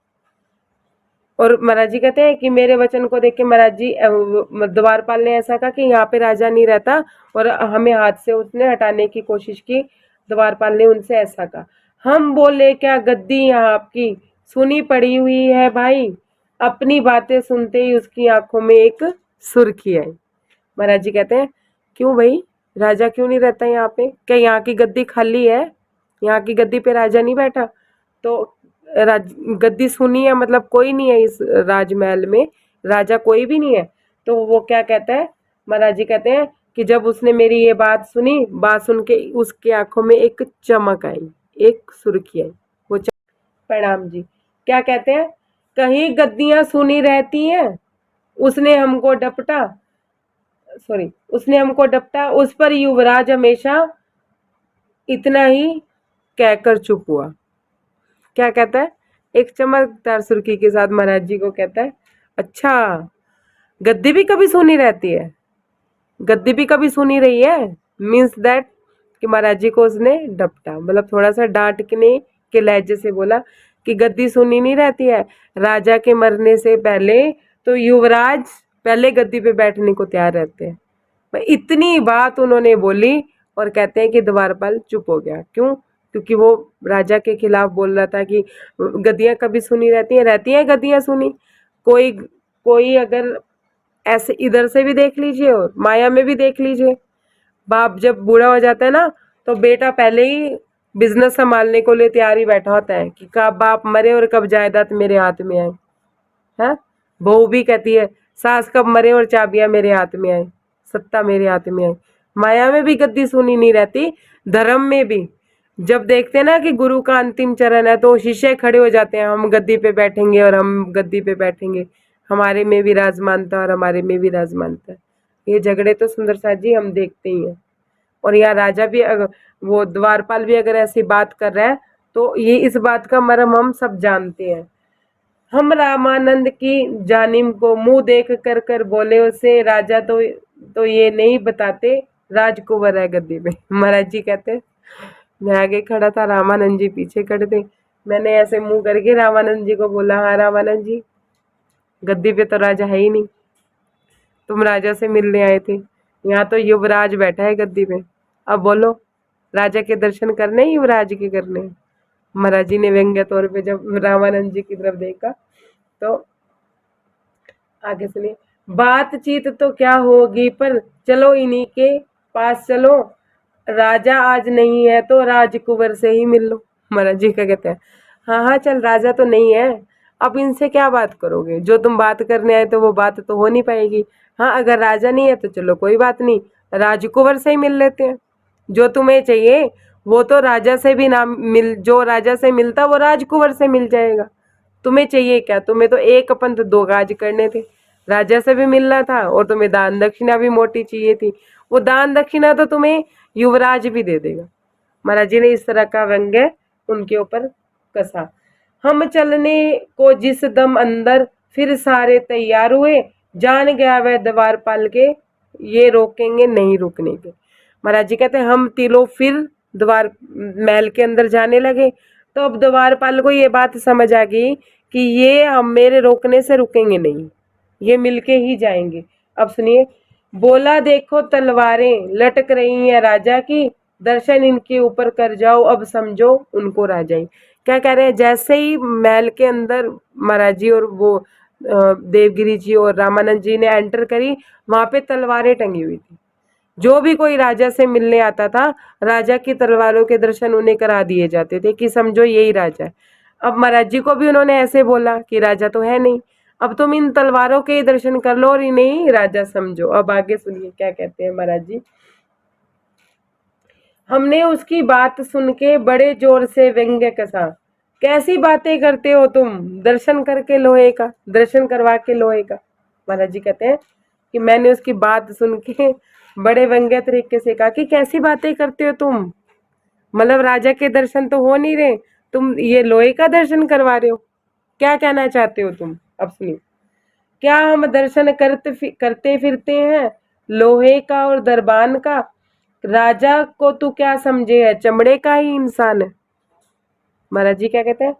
और महाराज जी कहते हैं कि मेरे वचन को देख के महाराज जी द्वारपाल ने ऐसा कहा कि यहाँ पे राजा नहीं रहता और हमें हाथ से उसने हटाने की कोशिश की। द्वारपाल ने उनसे ऐसा कहा। हम बोले क्या गद्दी यहाँ आपकी सुनी पड़ी हुई है भाई? अपनी बातें सुनते ही उसकी आंखों में एक सुर्खी आई। महाराज जी कहते हैं क्यों भाई, राजा क्यों नहीं रहता यहाँ पे? क्या यहाँ की गद्दी खाली है? यहाँ की गद्दी पे राजा नहीं बैठा? तो गद्दी सुनी है मतलब कोई नहीं है इस राजमहल में, राजा कोई भी नहीं है। तो वो क्या कहता है? महाराज जी कहते हैं कि जब उसने मेरी ये बात सुनी, बात सुन के उसके आंखों में एक चमक आई, एक सुर्खी आई। वो प्रणाम जी। क्या कहते हैं? कहीं गद्दियां सुनी रहती हैं। उसने हमको डपटा। उस पर युवराज हमेशा इतना ही कहकर चुप हुआ। क्या कहता है? एक चमकदार सुर्खी के साथ महाराज जी को कहता है अच्छा, गद्दी भी कभी सुनी रहती है? गद्दी भी कभी सुनी रही है? मीन्स दैट कि महाराज जी को उसने डपटा, मतलब थोड़ा सा डांटने के लहजे से बोला कि गद्दी सुनी नहीं रहती है। राजा के मरने से पहले तो युवराज पहले गद्दी पे बैठने को तैयार रहते हैं। इतनी बात उन्होंने बोली और कहते हैं कि द्वारपाल चुप हो गया। क्यों? क्योंकि वो राजा के खिलाफ बोल रहा था कि गद्दियां कभी सुनी रहती हैं गद्दियां सुनी। कोई अगर ऐसे इधर से भी देख लीजिए और माया में भी देख लीजिए। बाप जब बूढ़ा हो जाता है ना तो बेटा पहले ही बिजनेस संभालने को लिए तैयार ही बैठा होता है कि कब बाप मरे और कब जायदाद मेरे हाथ में आए। है बहू भी कहती है सास कब मरे और चाबियां मेरे हाथ में आए, सत्ता मेरे हाथ में आए। माया में भी गद्दी सुनी नहीं रहती, धर्म में भी। जब देखते हैं ना कि गुरु का अंतिम चरण है तो शिष्य खड़े हो जाते हैं, हम गद्दी पे बैठेंगे और हम गद्दी पे बैठेंगे, हमारे में भी राजमानता और हमारे में भी राजमानता। ये झगड़े तो सुंदर साथ जी हम देखते ही हैं। और यहाँ राजा भी वो द्वारपाल भी अगर ऐसी बात कर रहा है तो ये इस बात का मर्म हम सब जानते हैं। हम रामानंद की जानिम को मुंह देख कर बोले उसे राजा तो ये नहीं बताते राजकुंवर है गद्दी पे। महाराज जी कहते मैं आगे खड़ा था, रामानंद जी पीछे खड़े थे। मैंने ऐसे मुंह करके रामानंद जी को बोला हाँ रामानंद जी, गद्दी पे तो राजा है ही नहीं, तुम राजा से मिलने आए थे, यहाँ तो युवराज बैठा है गद्दी पे। अब बोलो राजा के दर्शन करने युवराज के करने? महाराज जी ने व्यंग्य तौर पे जब रामानंद जी की तरफ देखा तो आगे सुनिए। बातचीत तो क्या होगी, पर चलो इन्हीं के पास चलो, राजा आज नहीं है तो राजकुंवर से ही मिल लो। महाराज जी क्या कहते हैं? हाँ हाँ चल, राजा तो नहीं है, अब इनसे क्या बात करोगे? जो तुम बात करने आए तो वो बात तो हो नहीं पाएगी। हाँ अगर राजा नहीं है तो चलो कोई बात नहीं, राजकुंवर से ही मिल लेते हैं। जो तुम्हें चाहिए वो तो राजा से भी ना मिल, जो राजा से मिलता वो राजकुंवर से मिल जाएगा। तुम्हें चाहिए क्या? तुम्हें तो एक पंथ दो काज करने थे, राजा से भी मिलना था और तुम्हें दान दक्षिणा भी मोटी चाहिए थी। वो दान दक्षिणा तो तुम्हें युवराज भी दे देगा। महाराज जी ने इस तरह का व्यंग्य उनके ऊपर कसा। हम चलने को जिस दम अंदर फिर सारे तैयार हुए, जान गया वह द्वारपाल के ये रोकेंगे नहीं रुकने के। महाराज जी कहते हैं हम तीनों फिर द्वार महल के अंदर जाने लगे। तो अब द्वारपाल को ये बात समझ आ गई कि ये हम मेरे रोकने से रुकेंगे नहीं, ये मिलके ही जाएंगे। अब सुनिए। बोला देखो तलवारें लटक रही हैं राजा की, दर्शन इनके ऊपर कर जाओ, अब समझो उनको राजाई। क्या कह रहे हैं, जैसे ही महल के अंदर महाराज जी और वो देवगिरी जी और रामानंद जी ने एंटर करी, वहां पे तलवारें टंगी हुई थी। जो भी कोई राजा से मिलने आता था, राजा की तलवारों के दर्शन उन्हें करा दिए जाते थे कि समझो यही राजा है। अब महाराज जी को भी उन्होंने ऐसे बोला कि राजा तो है नहीं, अब तुम इन तलवारों के ही दर्शन कर लो और इन्हें ही राजा समझो। अब आगे सुनिए क्या कहते हैं महाराज जी। हमने उसकी बात सुन के बड़े जोर से व्यंग्य कसा। कैसी बातें करते हो तुम, दर्शन करके लोहे का, दर्शन करवा के लोहे का। महाराज जी कहते हैं कि मैंने उसकी बात सुन के बड़े व्यंग्य तरीके से कहा कि कैसी बातें करते हो तुम, मतलब राजा के दर्शन तो हो नहीं रहे, तुम ये लोहे का दर्शन करवा रहे हो, क्या कहना चाहते हो तुम। अब सुनिए, क्या हम दर्शन करते फिरते हैं लोहे का और दरबान का, राजा को तू क्या समझे है, चमड़े का ही इंसान है। महाराज जी क्या कहते हैं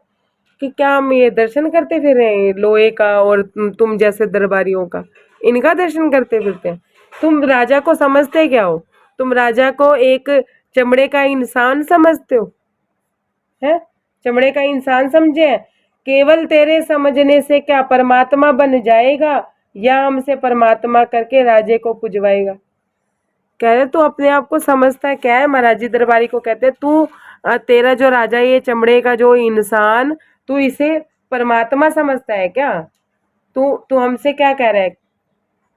कि क्या हम ये दर्शन करते फिर रहे हैं लोहे का और तुम जैसे दरबारियों का, इनका दर्शन करते फिरते हैं। तुम राजा को समझते क्या हो, तुम राजा को एक चमड़े का इंसान समझते हो, है चमड़े का इंसान समझे है। केवल तेरे समझने से क्या परमात्मा बन जाएगा, या हमसे परमात्मा करके राजे को पुजवाएगा। कह रहे तू अपने आप को समझता है क्या है। महाराज जी दरबारी को कहते हैं तू तेरा जो राजा ये चमड़े का जो इंसान, तू इसे परमात्मा समझता है क्या। तू तू हमसे क्या कह रहा है,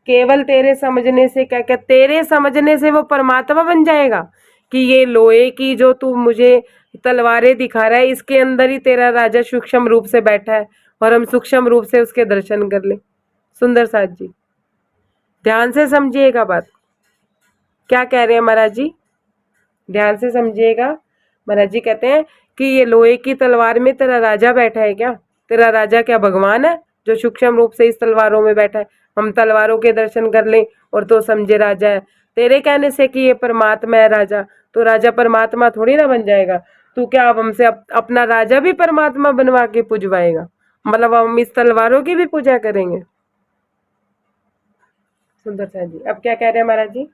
केवल तेरे समझने से, क्या क्या तेरे समझने से वो परमात्मा बन जाएगा, कि ये लोहे की जो तू मुझे तलवारें दिखा रहा है, इसके अंदर ही तेरा राजा सूक्ष्म रूप से बैठा है और हम सूक्ष्म रूप से उसके दर्शन कर ले। सुंदर साथ जी ध्यान से समझिएगा बात, क्या कह रहे हैं महाराज जी, ध्यान से समझिएगा। महाराज जी कहते हैं कि ये लोहे की तलवार में तेरा राजा बैठा है क्या, तेरा राजा क्या भगवान है जो सूक्ष्म रूप से इस तलवारों में बैठा है, हम तलवारों के दर्शन कर लें और तो समझे राजा है। तेरे कहने से कि ये परमात्मा है राजा, तो राजा परमात्मा थोड़ी ना बन जाएगा। तू क्या अब हमसे अपना राजा भी परमात्मा बनवा के पूजवाएगा, मतलब हम इस तलवारों की भी पूजा करेंगे। सुंदर साथ जी अब क्या कह रहे हैं महाराज जी,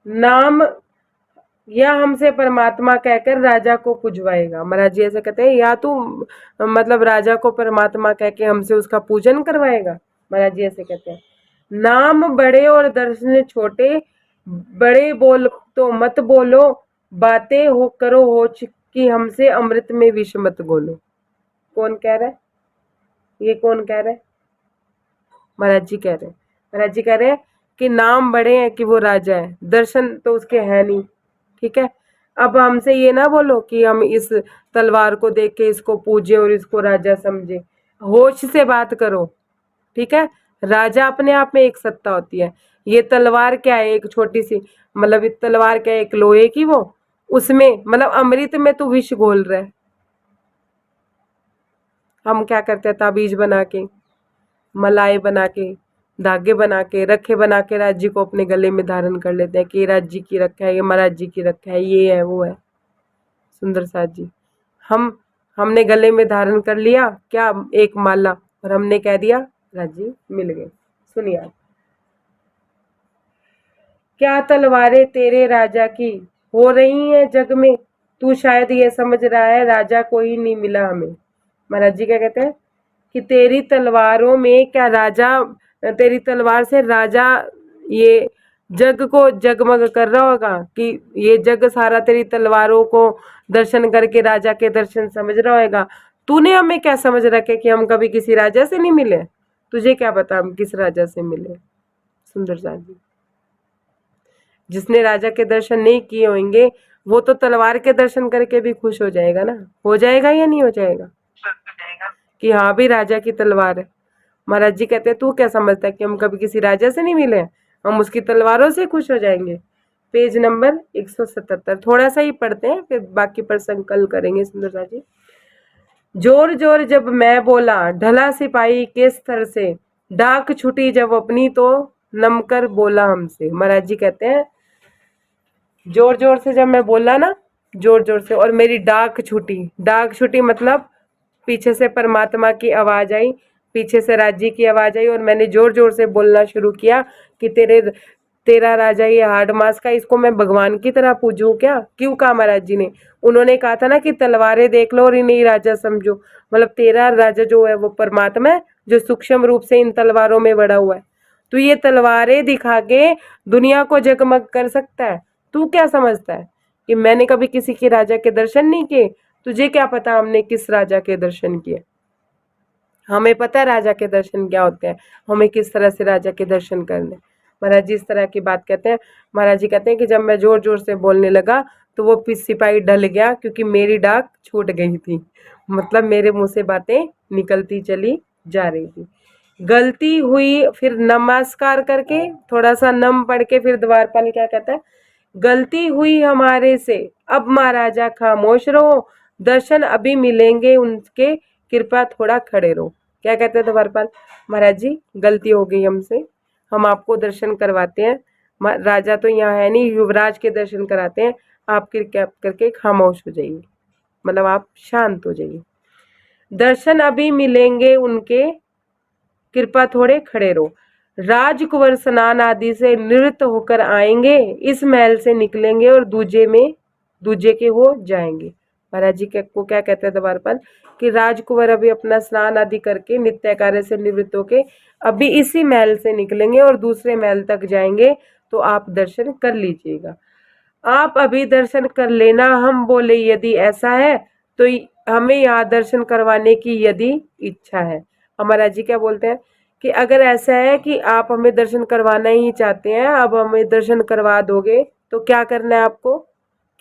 नाम या हमसे परमात्मा कहकर राजा को पुजवाएगा। महाराज जी ऐसे कहते हैं, या तू मतलब राजा को परमात्मा कह के हमसे उसका पूजन करवाएगा। महाराज जी ऐसे कहते हैं, नाम बड़े और दर्शन छोटे, बड़े बोल तो मत बोलो, बातें हो करो हो कि हमसे अमृत में विष मत घोलो। कौन कह रहा है, ये कौन कह रहा है, महाराज जी कह रहे हैं। महाराज जी कह रहे हैं कि नाम बड़े हैं कि वो राजा है, दर्शन तो उसके है नहीं, ठीक है। अब हमसे ये ना बोलो कि हम इस तलवार को देख के इसको पूजे और इसको राजा समझे, होश से बात करो, ठीक है। राजा अपने आप में एक सत्ता होती है, ये तलवार क्या है, एक छोटी सी, मतलब तलवार क्या है, एक लोहे की, वो उसमें मतलब अमृत में तू विष घोल रहा है। हम क्या करते हैं, ताबीज बना के, मलाई बना के, धागे बना के, रखे बना के राज जी को अपने गले में धारण कर लेते हैं कि ये राज जी की रखा है, ये महाराज जी की रखा है, ये है वो है। सुंदर साथ जी हमने गले में धारण कर लिया क्या, एक माला, और हमने कह दिया राज जी मिल गए। सुनिए आप, क्या तलवारें तेरे राजा की हो रही हैं जग में, तू शायद ये समझ रहा है राजा कोई नहीं मिला हमें। महाराज जी क्या कहते हैं कि तेरी तलवारों में क्या राजा, तेरी तलवार से राजा ये जग को जगमग कर रहा होगा, कि ये जग सारा तेरी तलवारों को दर्शन करके राजा के दर्शन समझ रहा होगा। तूने हमें क्या समझ रखे कि हम कभी किसी राजा से नहीं मिले, तुझे क्या पता हम किस राजा से मिले। सुंदर साथ जी जिसने राजा के दर्शन नहीं किए होंगे वो तो तलवार के दर्शन करके भी खुश हो जाएगा ना, हो जाएगा या नहीं हो जाएगा, कि हाँ भी राजा की तलवार है। महाराज जी कहते हैं तू क्या समझता है कि हम कभी किसी राजा से नहीं मिले, हम उसकी तलवारों से खुश हो जाएंगे। पेज नंबर 177 थोड़ा सा ही पढ़ते हैं, फिर बाकी प्रसंग कल करेंगे। सुंदरता जी, जोर जोर जब मैं बोला, ढला सिपाही के स्तर से, डाक छुटी जब अपनी तो नमकर बोला हमसे। महाराज जी कहते हैं जोर जोर से जब मैं बोला ना, जोर जोर से, और मेरी डाक छूटी, डाक छूटी मतलब पीछे से परमात्मा की आवाज आई, पीछे से राज जी की आवाज आई, और मैंने जोर जोर से बोलना शुरू किया कि तेरे तेरा राजा ये हाड़ मास का, इसको मैं भगवान की तरह पूजूं क्या? क्यों कहा महाराज जी ने? उन्होंने कहा था ना कि तलवारें देख लो और इन्हें राजा समझो। मतलब तेरा राजा जो है वो परमात्मा है, जो सूक्ष्म रूप से इन तलवारों में बड़ा हुआ है। तो ये तलवारें दिखा के दुनिया को जगमग कर सकता है। तू क्या समझता है कि मैंने कभी किसी के राजा के दर्शन नहीं किए? तुझे क्या पता हमने किस राजा के दर्शन किए? हमें पता है राजा के दर्शन क्या होते हैं, हमें किस तरह से राजा के दर्शन करने। महाराज जी इस तरह की बात कहते हैं। महाराज जी कहते हैं कि जब मैं जोर जोर से बोलने लगा तो वो सिपाही डल गया, क्योंकि मेरी डाक छूट गई थी। मतलब मेरे मुंह से बातें निकलती चली जा रही थी। गलती हुई, फिर नमस्कार करके थोड़ा सा नम पढ़ के फिर द्वारपाल क्या कहता है, गलती हुई हमारे से, अब महाराजा खामोश रहो, दर्शन अभी मिलेंगे उनके, कृपया थोड़ा खड़े रहो। क्या कहते हैं द्वारपाल? महाराज जी गलती हो गई हमसे, हम आपको दर्शन करवाते हैं। राजा तो यहाँ है नहीं, युवराज के दर्शन कराते हैं, आप कृपया करके खामोश हो जाइए, मतलब आप शांत हो जाइए। दर्शन अभी मिलेंगे उनके, कृपा थोड़े खड़े रहो। राजकुंवर स्नान आदि से निवृत्त होकर आएंगे, इस महल से निकलेंगे और दूजे के हो जाएंगे। महाराज जी को क्या कहते हैं द्वारपाल कि राजकुंवर अभी अपना स्नान आदि करके नित्य कार्य से निवृत्त होके अभी इसी महल से निकलेंगे और दूसरे महल तक जाएंगे, तो आप दर्शन कर लीजिएगा। आप अभी दर्शन कर लेना। हम बोले यदि ऐसा है तो हमें यहाँ दर्शन करवाने की यदि इच्छा है। हमारा जी क्या बोलते हैं कि अगर ऐसा है कि आप हमें दर्शन करवाना ही चाहते हैं, अब हमें दर्शन करवा दोगे, तो क्या करना है आपको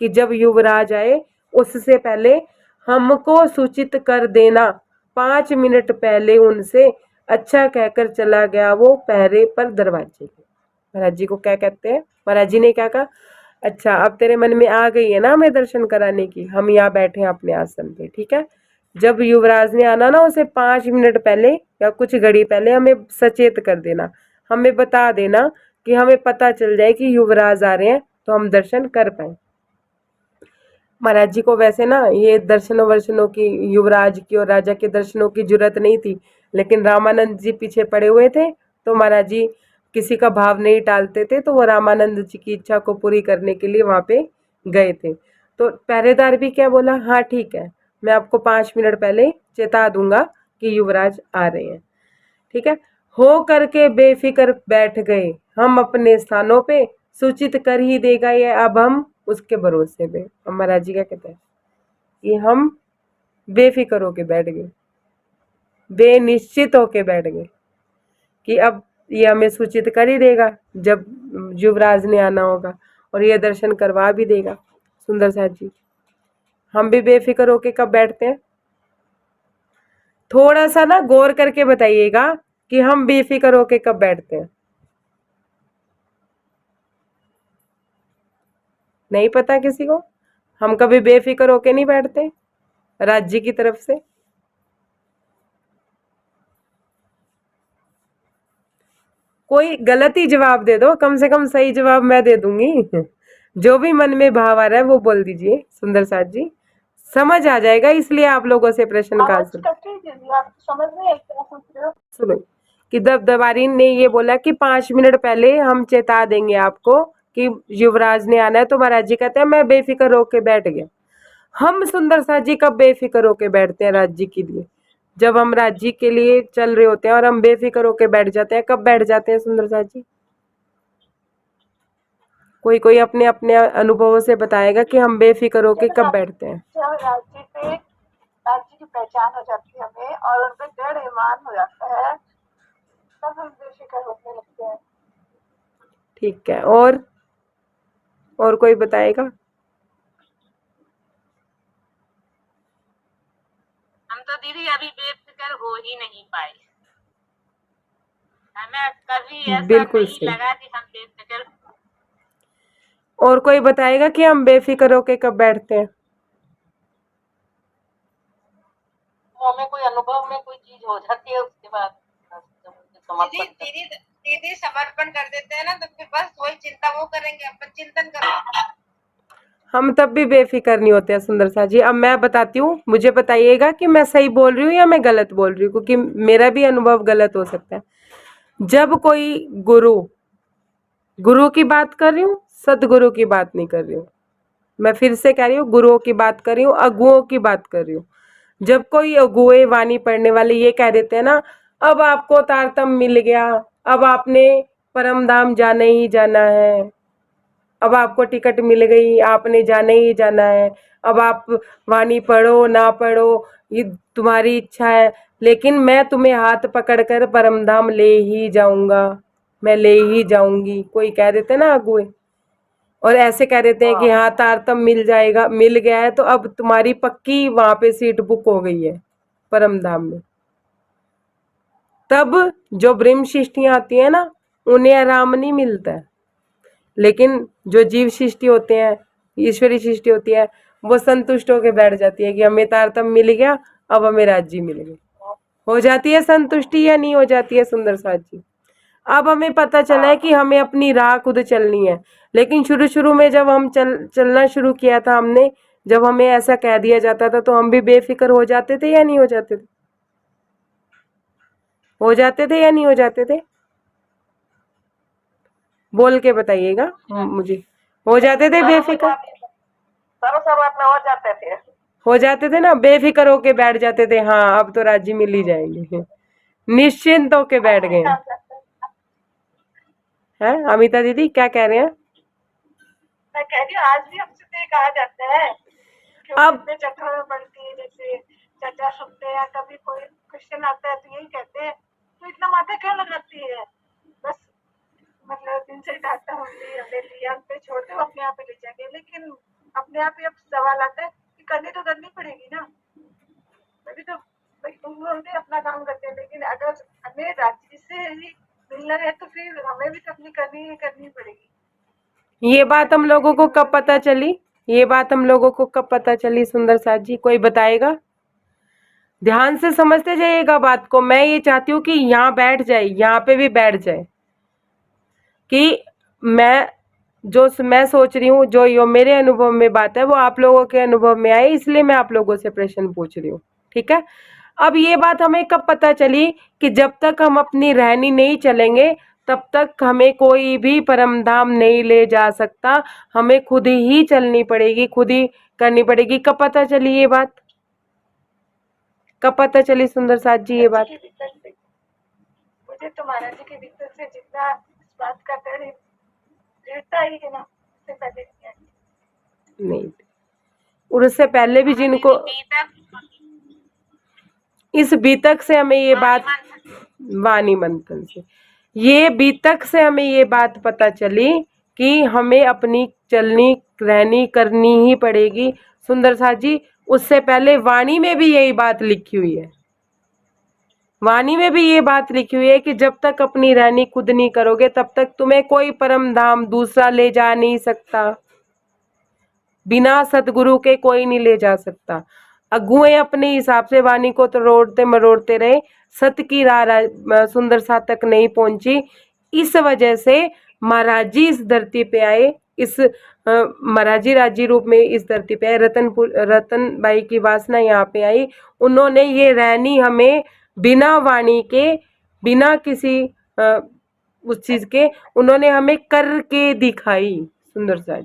कि जब युवराज आए उससे पहले हमको सूचित कर देना। 5 मिनट पहले उनसे अच्छा कहकर चला गया वो पहरे पर दरवाजे के। महाराज जी को क्या कहते हैं? महाराज जी ने क्या कहा, अच्छा अब तेरे मन में आ गई है ना हमें दर्शन कराने की, हम यहाँ बैठे हैं अपने आसन पे, ठीक है। जब युवराज ने आना ना, उसे 5 मिनट पहले या कुछ घड़ी पहले हमें सचेत कर देना, हमें बता देना कि हमें पता चल जाए कि युवराज आ रहे हैं, तो हम दर्शन कर पाए। महाराज जी को वैसे ना ये दर्शनों वर्शनों की, युवराज की और राजा के दर्शनों की जरूरत नहीं थी, लेकिन रामानंद जी पीछे पड़े हुए थे, तो महाराज जी किसी का भाव नहीं टालते थे, तो वो रामानंद जी की इच्छा को पूरी करने के लिए वहां पे गए थे। तो पहरेदार भी क्या बोला, हाँ ठीक है, मैं आपको 5 मिनट पहले चेता दूंगा कि युवराज आ रहे हैं, ठीक है। हो करके बेफिक्र बैठ गए हम अपने स्थानों पे, सूचित कर ही देगा ये, अब हम उसके भरोसे पे। अब महाराज जी क्या कहते हैं कि हम बेफिक्र होके बैठ गए, बेनिश्चित होके बैठ गए कि अब ये हमें सूचित कर ही देगा जब युवराज ने आना होगा, और ये दर्शन करवा भी देगा। सुंदर साथ जी, हम भी बेफिक्र होके कब बैठते हैं? थोड़ा सा ना गौर करके बताइएगा कि हम बेफिक्र होके कब बैठते हैं। नहीं पता किसी को? हम कभी बेफिक्र होके नहीं बैठते राज्य की तरफ से। कोई गलत ही जवाब दे दो, कम से कम सही जवाब मैं दे दूंगी। जो भी मन में भाव आ रहा है वो बोल दीजिए। सुंदर साथ जी, समझ आ जाएगा, इसलिए आप लोगों से प्रश्न का आंसर आप समझ नहीं आई क्या पूछ रहे हो? सुनो कि दबदबारी ने ये बोला कि 5 मिनट पहले हम चेता देंगे आपको कि युवराज ने आना है, तो महाराज जी कहते हैं मैं बेफिक्र होके बैठ गया। हम सुंदर साथ जी कब बेफिक्र होके बैठते हैं राज्य के लिए? जब हम राज्य के लिए चल रहे होते हैं और हम बेफिक्र होके बैठ जाते हैं, कब बैठ जाते हैं सुंदर साथ जी? कोई कोई अपने अपने अनुभवों से बताएगा कि हम बेफिक्र होके कब बैठते हैं। जब राज्य की पहचान हो जाती है हमें और उन पर दृढ़ ईमान हो जाता है, तब हम बेफिक्र होने लगते हैं। ठीक है, और कोई बताएगा? हम तो दीदी अभी बेफिक्र हो ही नहीं पाए, हमें कभी ऐसा बिल्कुल नहीं सही। लगा कि हम बेफिक्र। और कोई बताएगा कि हम बेफिक्र होके कब बैठते हैं? हमें कोई अनुभव में कोई चीज हो जाती है उसके बाद दीदी समर्पण कर देते हैं ना, तो फिर बस वही चिंता वो करेंगे, अपन चिंतन करेंगे। हम तब भी बेफिक्र नहीं होते हैं सुंदर सा जी। अब मैं बताती हूँ, मुझे बताइएगा कि मैं सही बोल रही हूँ या मैं गलत बोल रही हूँ, क्योंकि मेरा भी अनुभव गलत हो सकता है। जब कोई गुरु गुरु की बात कर रही हूँ, सदगुरु की बात नहीं कर रही हूँ। मैं फिर से कह रही हूँ, गुरुओं की बात कर रही हूँ, अगुओं की बात कर रही हूँ। जब कोई अगुए वाणी पढ़ने वाले ये कह देते हैं ना, अब आपको तारतम मिल गया, अब आपने परम धाम जाना ही जाना है, अब आपको टिकट मिल गई, आपने जाना ही जाना है, अब आप वाणी पढ़ो ना पढ़ो ये तुम्हारी इच्छा है, लेकिन मैं तुम्हें हाथ पकड़कर परम धाम ले ही जाऊंगा, मैं ले ही जाऊंगी, कोई कह देते ना अगुए। और ऐसे कह देते हैं कि हाँ तारतम मिल जाएगा, मिल गया है तो अब तुम्हारी पक्की वहां पे सीट बुक हो गई है परम धाम में। तब जो ब्रह्म शिष्टियां आती है ना, उन्हें आराम नहीं मिलता है, लेकिन जो जीव सृष्टि होते हैं, ईश्वरी सृष्टि होती है, वो संतुष्ट होकर बैठ जाती है कि हमें तारतम मिल गया, अब हमें राज्य मिल गया। हो जाती है संतुष्टि या नहीं हो जाती है सुंदर साथ जी? अब हमें पता चला है कि हमें अपनी राह खुद चलनी है, लेकिन शुरू शुरू में जब हम चलना शुरू किया था हमने, जब हमें ऐसा कह दिया जाता था तो हम भी बेफिक्र हो जाते थे या नहीं हो जाते थे? हो जाते थे या नहीं हो जाते थे? बोल के बताइएगा मुझे, हो जाते थे बेफिक्र? शुरुआत में हो जाते थे। हो जाते थे ना, बेफिक्र होके बैठ जाते थे, हाँ अब तो राज्य मिल ही जाएंगे, निश्चिंत होके बैठ गए हैं। अमिता दीदी क्या कह रहे हैं? मैं कह रही हूँ आज भी हमसे तो ये कहा जाता है, अब क्योंकि चक्र में पढ़ती है, जैसे चर्चा सुनते हैं, कभी कोई क्वेश्चन आता है तो यही कहते हैं तो इतना माथा क्यों लगाती है, बस मतलब दिन से डांटता होंगी, हमने लिया पे छोड़ते वो अपने आप ही ले जाएंगे, लेकिन अपने आप ही अब सवाल आता है कि करनी तो करनी पड़ेगी ना, तभी तो भाई तुम लोग भी अपना काम करते हैं, लेकिन अगर हमें राज्य से ही मिलना है तो फिर हमें भी तो अपनी करनी पड़ेगी। ये बात हम लोगों को कब पता चली? ये बात हम लोगों को कब पता चली सुंदर साथ जी? कोई बताएगा? ध्यान से समझते जाइएगा बात को। मैं ये चाहती हूँ कि यहाँ बैठ जाए, यहाँ पे भी बैठ जाए कि मैं सोच रही हूँ, जो यो मेरे अनुभव में बात है वो आप लोगों के अनुभव में आए, इसलिए मैं आप लोगों से प्रश्न पूछ रही हूँ। ठीक है, अब ये बात हमें कब पता चली कि जब तक हम अपनी रहनी नहीं चलेंगे तब तक हमें कोई भी परम धाम नहीं ले जा सकता, हमें खुद ही चलनी पड़ेगी, खुद ही करनी पड़ेगी। कब पता चली ये बात? कब पता चली सुंदर साथ जी ये बात? मुझे तो महाराज जी के भीतर से जितना इस बात का डर रहता ही है ना, उससे पहले नहीं, और उससे पहले भी जिनको इस बीतक से हमें ये बात, वाणी मंथन से, ये बीतक से हमें ये बात पता चली कि हमें अपनी चलनी रहनी करनी ही पड़ेगी सुंदर साथ जी। उससे पहले वाणी में भी यही बात लिखी हुई है, वाणी में भी ये बात लिखी हुई है कि जब तक अपनी रहनी खुद नहीं करोगे तब तक तुम्हें कोई परम धाम दूसरा ले जा नहीं सकता, बिना सतगुरु के कोई नहीं ले जा सकता। अगुए अपने हिसाब से वाणी को तोड़ते मरोड़ते रहे, सत्य की राह सुंदर सा तक नहीं पहुंची। इस वजह से महाराज जी इस धरती पे आए, इस महाराज जी राज्य रूप में इस धरती पे आए, रतन बाई की वासना यहाँ पे आई, उन्होंने ये रहनी हमें बिना वाणी के, बिना किसी उस चीज के, उन्होंने हमें करके दिखाई सुंदर सा।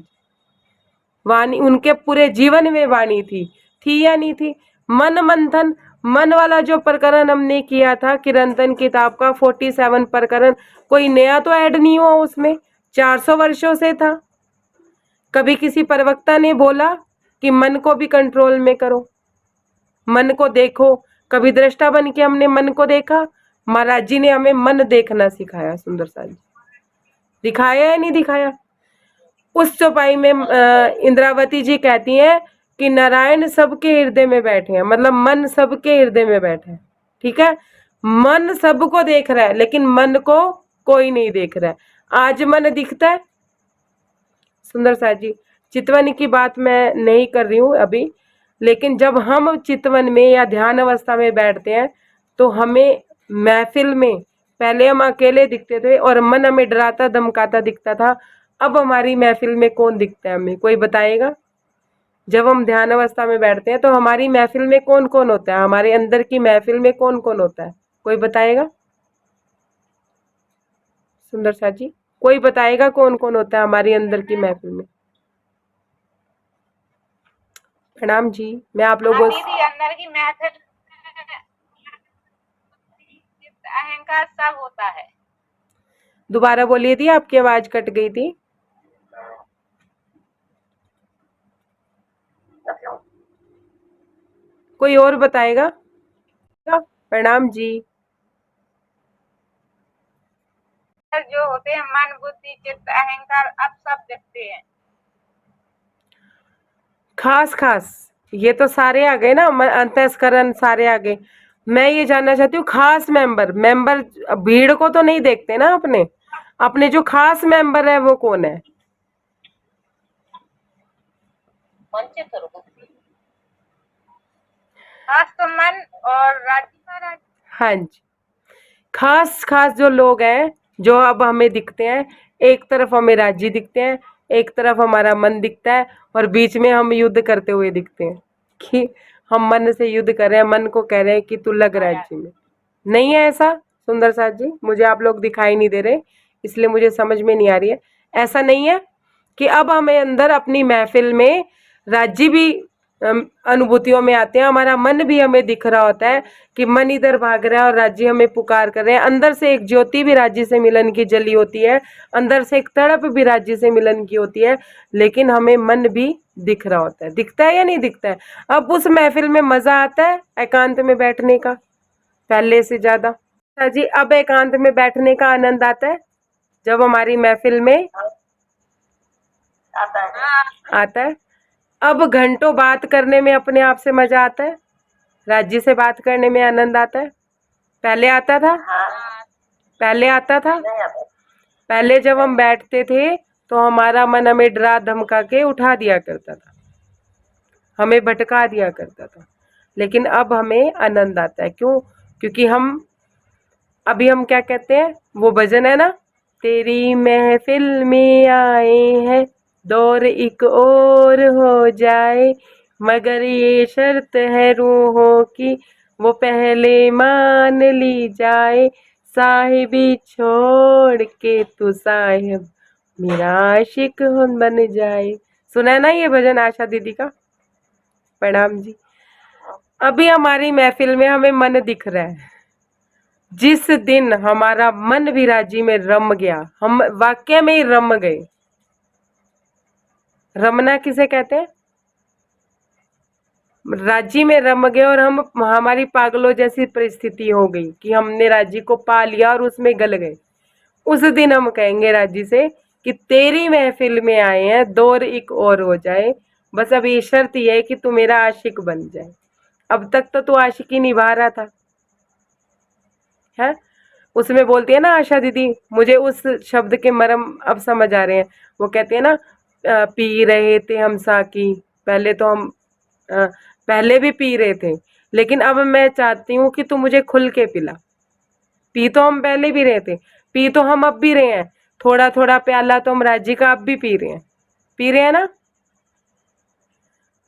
वाणी उनके पूरे जीवन में वाणी थी या नहीं थी? मन मंथन, मन वाला जो प्रकरण हमने किया था किरंतन किताब का 47 प्रकरण, कोई नया तो ऐड नहीं हुआ उसमें, 400 वर्षों से था। कभी किसी प्रवक्ता ने बोला कि मन को भी कंट्रोल में करो, मन को देखो? कभी दृष्टा बन के हमने मन को देखा? महाराज जी ने हमें मन देखना सिखाया सुंदर सा जी, दिखाया या नहीं दिखाया? उस चौपाई में इंद्रावती जी कहती हैं कि नारायण सबके हृदय में बैठे हैं, मतलब मन सबके हृदय में बैठे हैं। ठीक है, मन सबको देख रहा है लेकिन मन को कोई नहीं देख रहा है। आज मन दिखता है सुंदर साथ जी, चितवन की बात मैं नहीं कर रही हूँ अभी, लेकिन जब हम चितवन में या ध्यान अवस्था में बैठते हैं तो हमें महफिल में पहले हम अकेले दिखते थे और मन हमें डराता धमकाता दिखता था, अब हमारी महफिल में कौन दिखता है हमें? कोई बताएगा? जब हम ध्यान अवस्था में बैठते हैं तो हमारी महफिल में कौन कौन होता है? हमारे अंदर की महफिल में कौन कौन होता है? कोई बताएगा सुंदर साथ जी? कोई बताएगा कौन कौन होता है हमारी अंदर की महफिल में? प्रणाम जी, मैं आप हाँ लोगों दीदी, अंदर की महफिल अहंकार सब होता है। दोबारा बोलिए दी, आपकी आवाज कट गई थी। कोई और बताएगा? प्रणाम जी। जो होते हैं मन बुद्धि चित्त अहंकार, अब सब दिखते हैं। खास खास ये तो सारे आ गए ना, अंतस्करण सारे आ गए। मैं ये जानना चाहती हूँ खास मेंबर, भीड़ को तो नहीं देखते ना अपने, अपने जो खास मेंबर है वो कौन है? खास तो मन और राज्य महाराज। हाँ जी, खास खास जो लोग हैं जो अब हमें दिखते हैं, एक तरफ हमें राज्य दिखते हैं, एक तरफ हमारा मन दिखता है, और बीच में हम युद्ध करते हुए दिखते हैं कि हम मन से युद्ध कर रहे हैं, मन को कह रहे हैं कि तू लग राज्य में। नहीं है ऐसा सुंदर साथ जी? मुझे आप लोग दिखाई नहीं दे रहे, इसलिए मुझे समझ में नहीं आ रही है। ऐसा नहीं है कि अब हमें अंदर अपनी महफिल में राज्य भी अनुभूतियों में आते हैं, हमारा मन भी हमें दिख रहा होता है कि मन इधर भाग रहा है और राज्य हमें पुकार कर रहे हैं। अंदर से एक ज्योति भी राज्य से मिलन की जली होती है, अंदर से एक तड़प भी राज्य से मिलन की होती है, लेकिन हमें मन भी दिख रहा होता है। दिखता है या नहीं दिखता है? अब उस महफिल में मजा आता है एकांत में बैठने का पहले से ज्यादा। अच्छा जी, अब एकांत में बैठने का आनंद आता है जब हमारी महफिल में आता है। अब घंटों बात करने में अपने आप से मजा आता है, राज्य से बात करने में आनंद आता है। पहले आता था? पहले आता था? पहले जब हम बैठते थे तो हमारा मन हमें डरा धमका के उठा दिया करता था, हमें भटका दिया करता था, लेकिन अब हमें आनंद आता है। क्यों? क्योंकि अभी हम क्या कहते हैं, वो भजन है ना, तेरी महफिल में आए हैं, दौर एक और हो जाए, मगर ये शर्त है रूहों की, वो पहले मान ली जाए, साहिबी छोड़ के तू साहिब मेरा आशिक बन जाए। सुना है ना ये भजन आशा दीदी का? प्रणाम जी। अभी हमारी महफिल में हमें मन दिख रहा है, जिस दिन हमारा मन भी राज्य में रम गया, हम वाक्य में ही रम गए। रमना किसे कहते हैं? राज्य में रम गए और हम, हमारी पागलों जैसी परिस्थिति हो गई कि हमने राज्य को पा लिया और उसमें गल गए। उस दिन हम कहेंगे राज्य से कि तेरी महफिल में आए हैं, दौर एक और हो जाए, बस अब ये शर्त ये है कि तू मेरा आशिक बन जाए। अब तक तो तू आशिकी निभा रहा था है। उसमें बोलती है ना आशा दीदी, मुझे उस शब्द के मर्म अब समझ आ रहे हैं। वो कहते हैं ना, पी रहे थे हम साकी, पहले तो हम पहले भी पी रहे थे, लेकिन अब मैं चाहती हूँ कि तू मुझे खुल के पिला। पी तो हम पहले भी रहे थे, पी तो हम अब भी रहे हैं, थोड़ा थोड़ा प्याला तो हम राज्य का अब भी पी रहे हैं ना,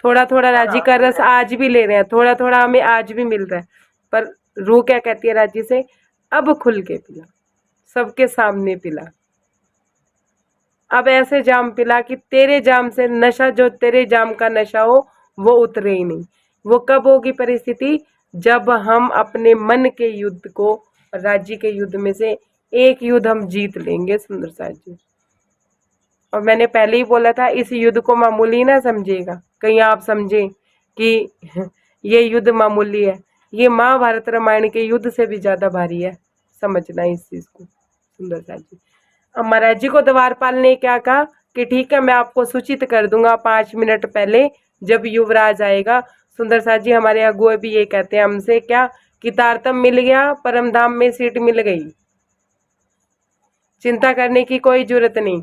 थोड़ा थोड़ा राज्य का रस आज भी ले रहे हैं, थोड़ा थोड़ा हमें आज भी मिल रहा है। पर रूह क्या कहती है राज्य से? अब खुल के पिला, सबके सामने पिला, अब ऐसे जाम पिला कि तेरे जाम से नशा, जो तेरे जाम का नशा हो वो उतरे ही नहीं। वो कब होगी परिस्थिति? जब हम अपने मन के युद्ध को राज्य के युद्ध में से एक युद्ध हम जीत लेंगे सुंदर साथ जी। और मैंने पहले ही बोला था, इस युद्ध को मामूली ना समझिएगा, कहीं आप समझे कि ये युद्ध मामूली है। ये महाभारत रामायण के युद्ध से भी ज्यादा भारी है, समझना इस चीज को सुंदर साथ जी। अब महाराज जी को द्वारपाल ने क्या कहा कि ठीक है, मैं आपको सूचित कर दूंगा 5 मिनट पहले जब युवराज आएगा। सुंदर साथ जी हमारे अगुए भी ये कहते हैं हमसे, क्या कि तारतम मिल गया, परम धाम में सीट मिल गई, चिंता करने की कोई जरूरत नहीं।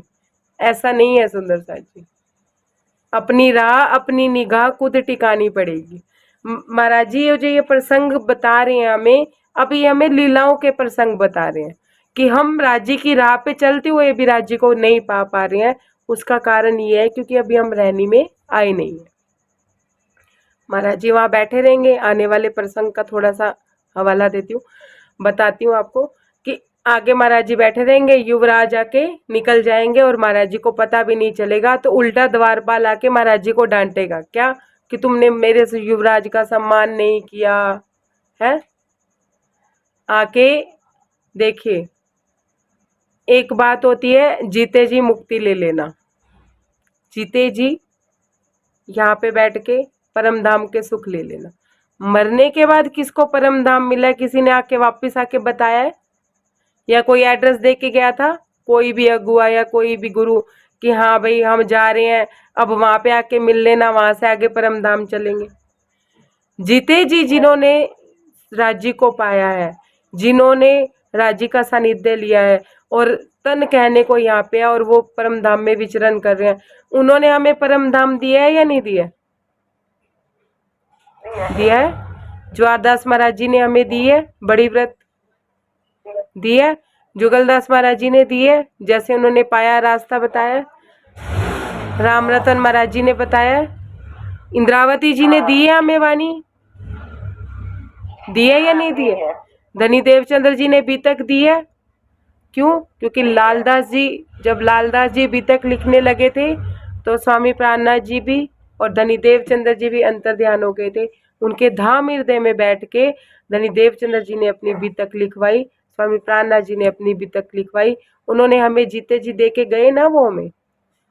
ऐसा नहीं है सुंदर साथ जी, अपनी राह अपनी निगाह खुद टिकानी पड़ेगी। महाराज जी जो ये प्रसंग बता रहे हैं हमें, अभी हमें लीलाओं के प्रसंग बता रहे हैं कि हम राज्य की राह पे चलते हुए भी राज्य को नहीं पा रहे हैं। उसका कारण ये है क्योंकि अभी हम रहनी में आए नहीं है। महाराज जी वहाँ बैठे रहेंगे। आने वाले प्रसंग का थोड़ा सा हवाला देती हूँ, बताती हूँ आपको कि आगे महाराज जी बैठे रहेंगे, युवराज आके निकल जाएंगे और महाराज जी को पता भी नहीं चलेगा। तो उल्टा द्वारपाल आके महाराज जी को डांटेगा, क्या कि तुमने मेरे से युवराज का सम्मान नहीं किया है। आके देखिए, एक बात होती है जीते जी मुक्ति ले लेना, जीते जी यहाँ पे बैठ के परम धाम के सुख ले लेना। मरने के बाद किसको परम धाम मिला है, किसी ने आके वापस आके बताया है या कोई एड्रेस दे के गया था कोई भी अगुआ या कोई भी गुरु कि हाँ भाई हम जा रहे हैं, अब वहां पे आके मिल लेना, वहां से आगे परम धाम चलेंगे। जीते जी जिन्होंने राज्य को पाया है, जिन्होंने राज्य का सानिध्य लिया है और तन कहने को यहाँ पे है और वो परम धाम में विचरण कर रहे हैं, उन्होंने हमें परम धाम दिया है या नहीं दिया? दिया है। ज्वारदास महाराज जी ने हमें दी है, बड़ी व्रत दी है, जुगलदास महाराज जी ने दी है, जैसे उन्होंने पाया रास्ता बताया, राम रतन महाराज जी ने बताया, इंद्रावती जी ने दी है हमें वाणी, दी है या नहीं दी है? धनी देवचंद्र जी ने बीतक दी है। क्यों? क्योंकि लालदास जी, जब लालदास जी बीतक लिखने लगे थे तो स्वामी प्राणनाथ जी भी और धनी देवचंद्र जी भी अंतर ध्यान हो गए थे। उनके धाम हृदय में बैठ के धनी देवचंद्र जी ने अपनी बीतक लिखवाई, स्वामी प्राणनाथ जी ने अपनी बीतक लिखवाई। उन्होंने हमें जीते जी दे के गए ना वो हमें,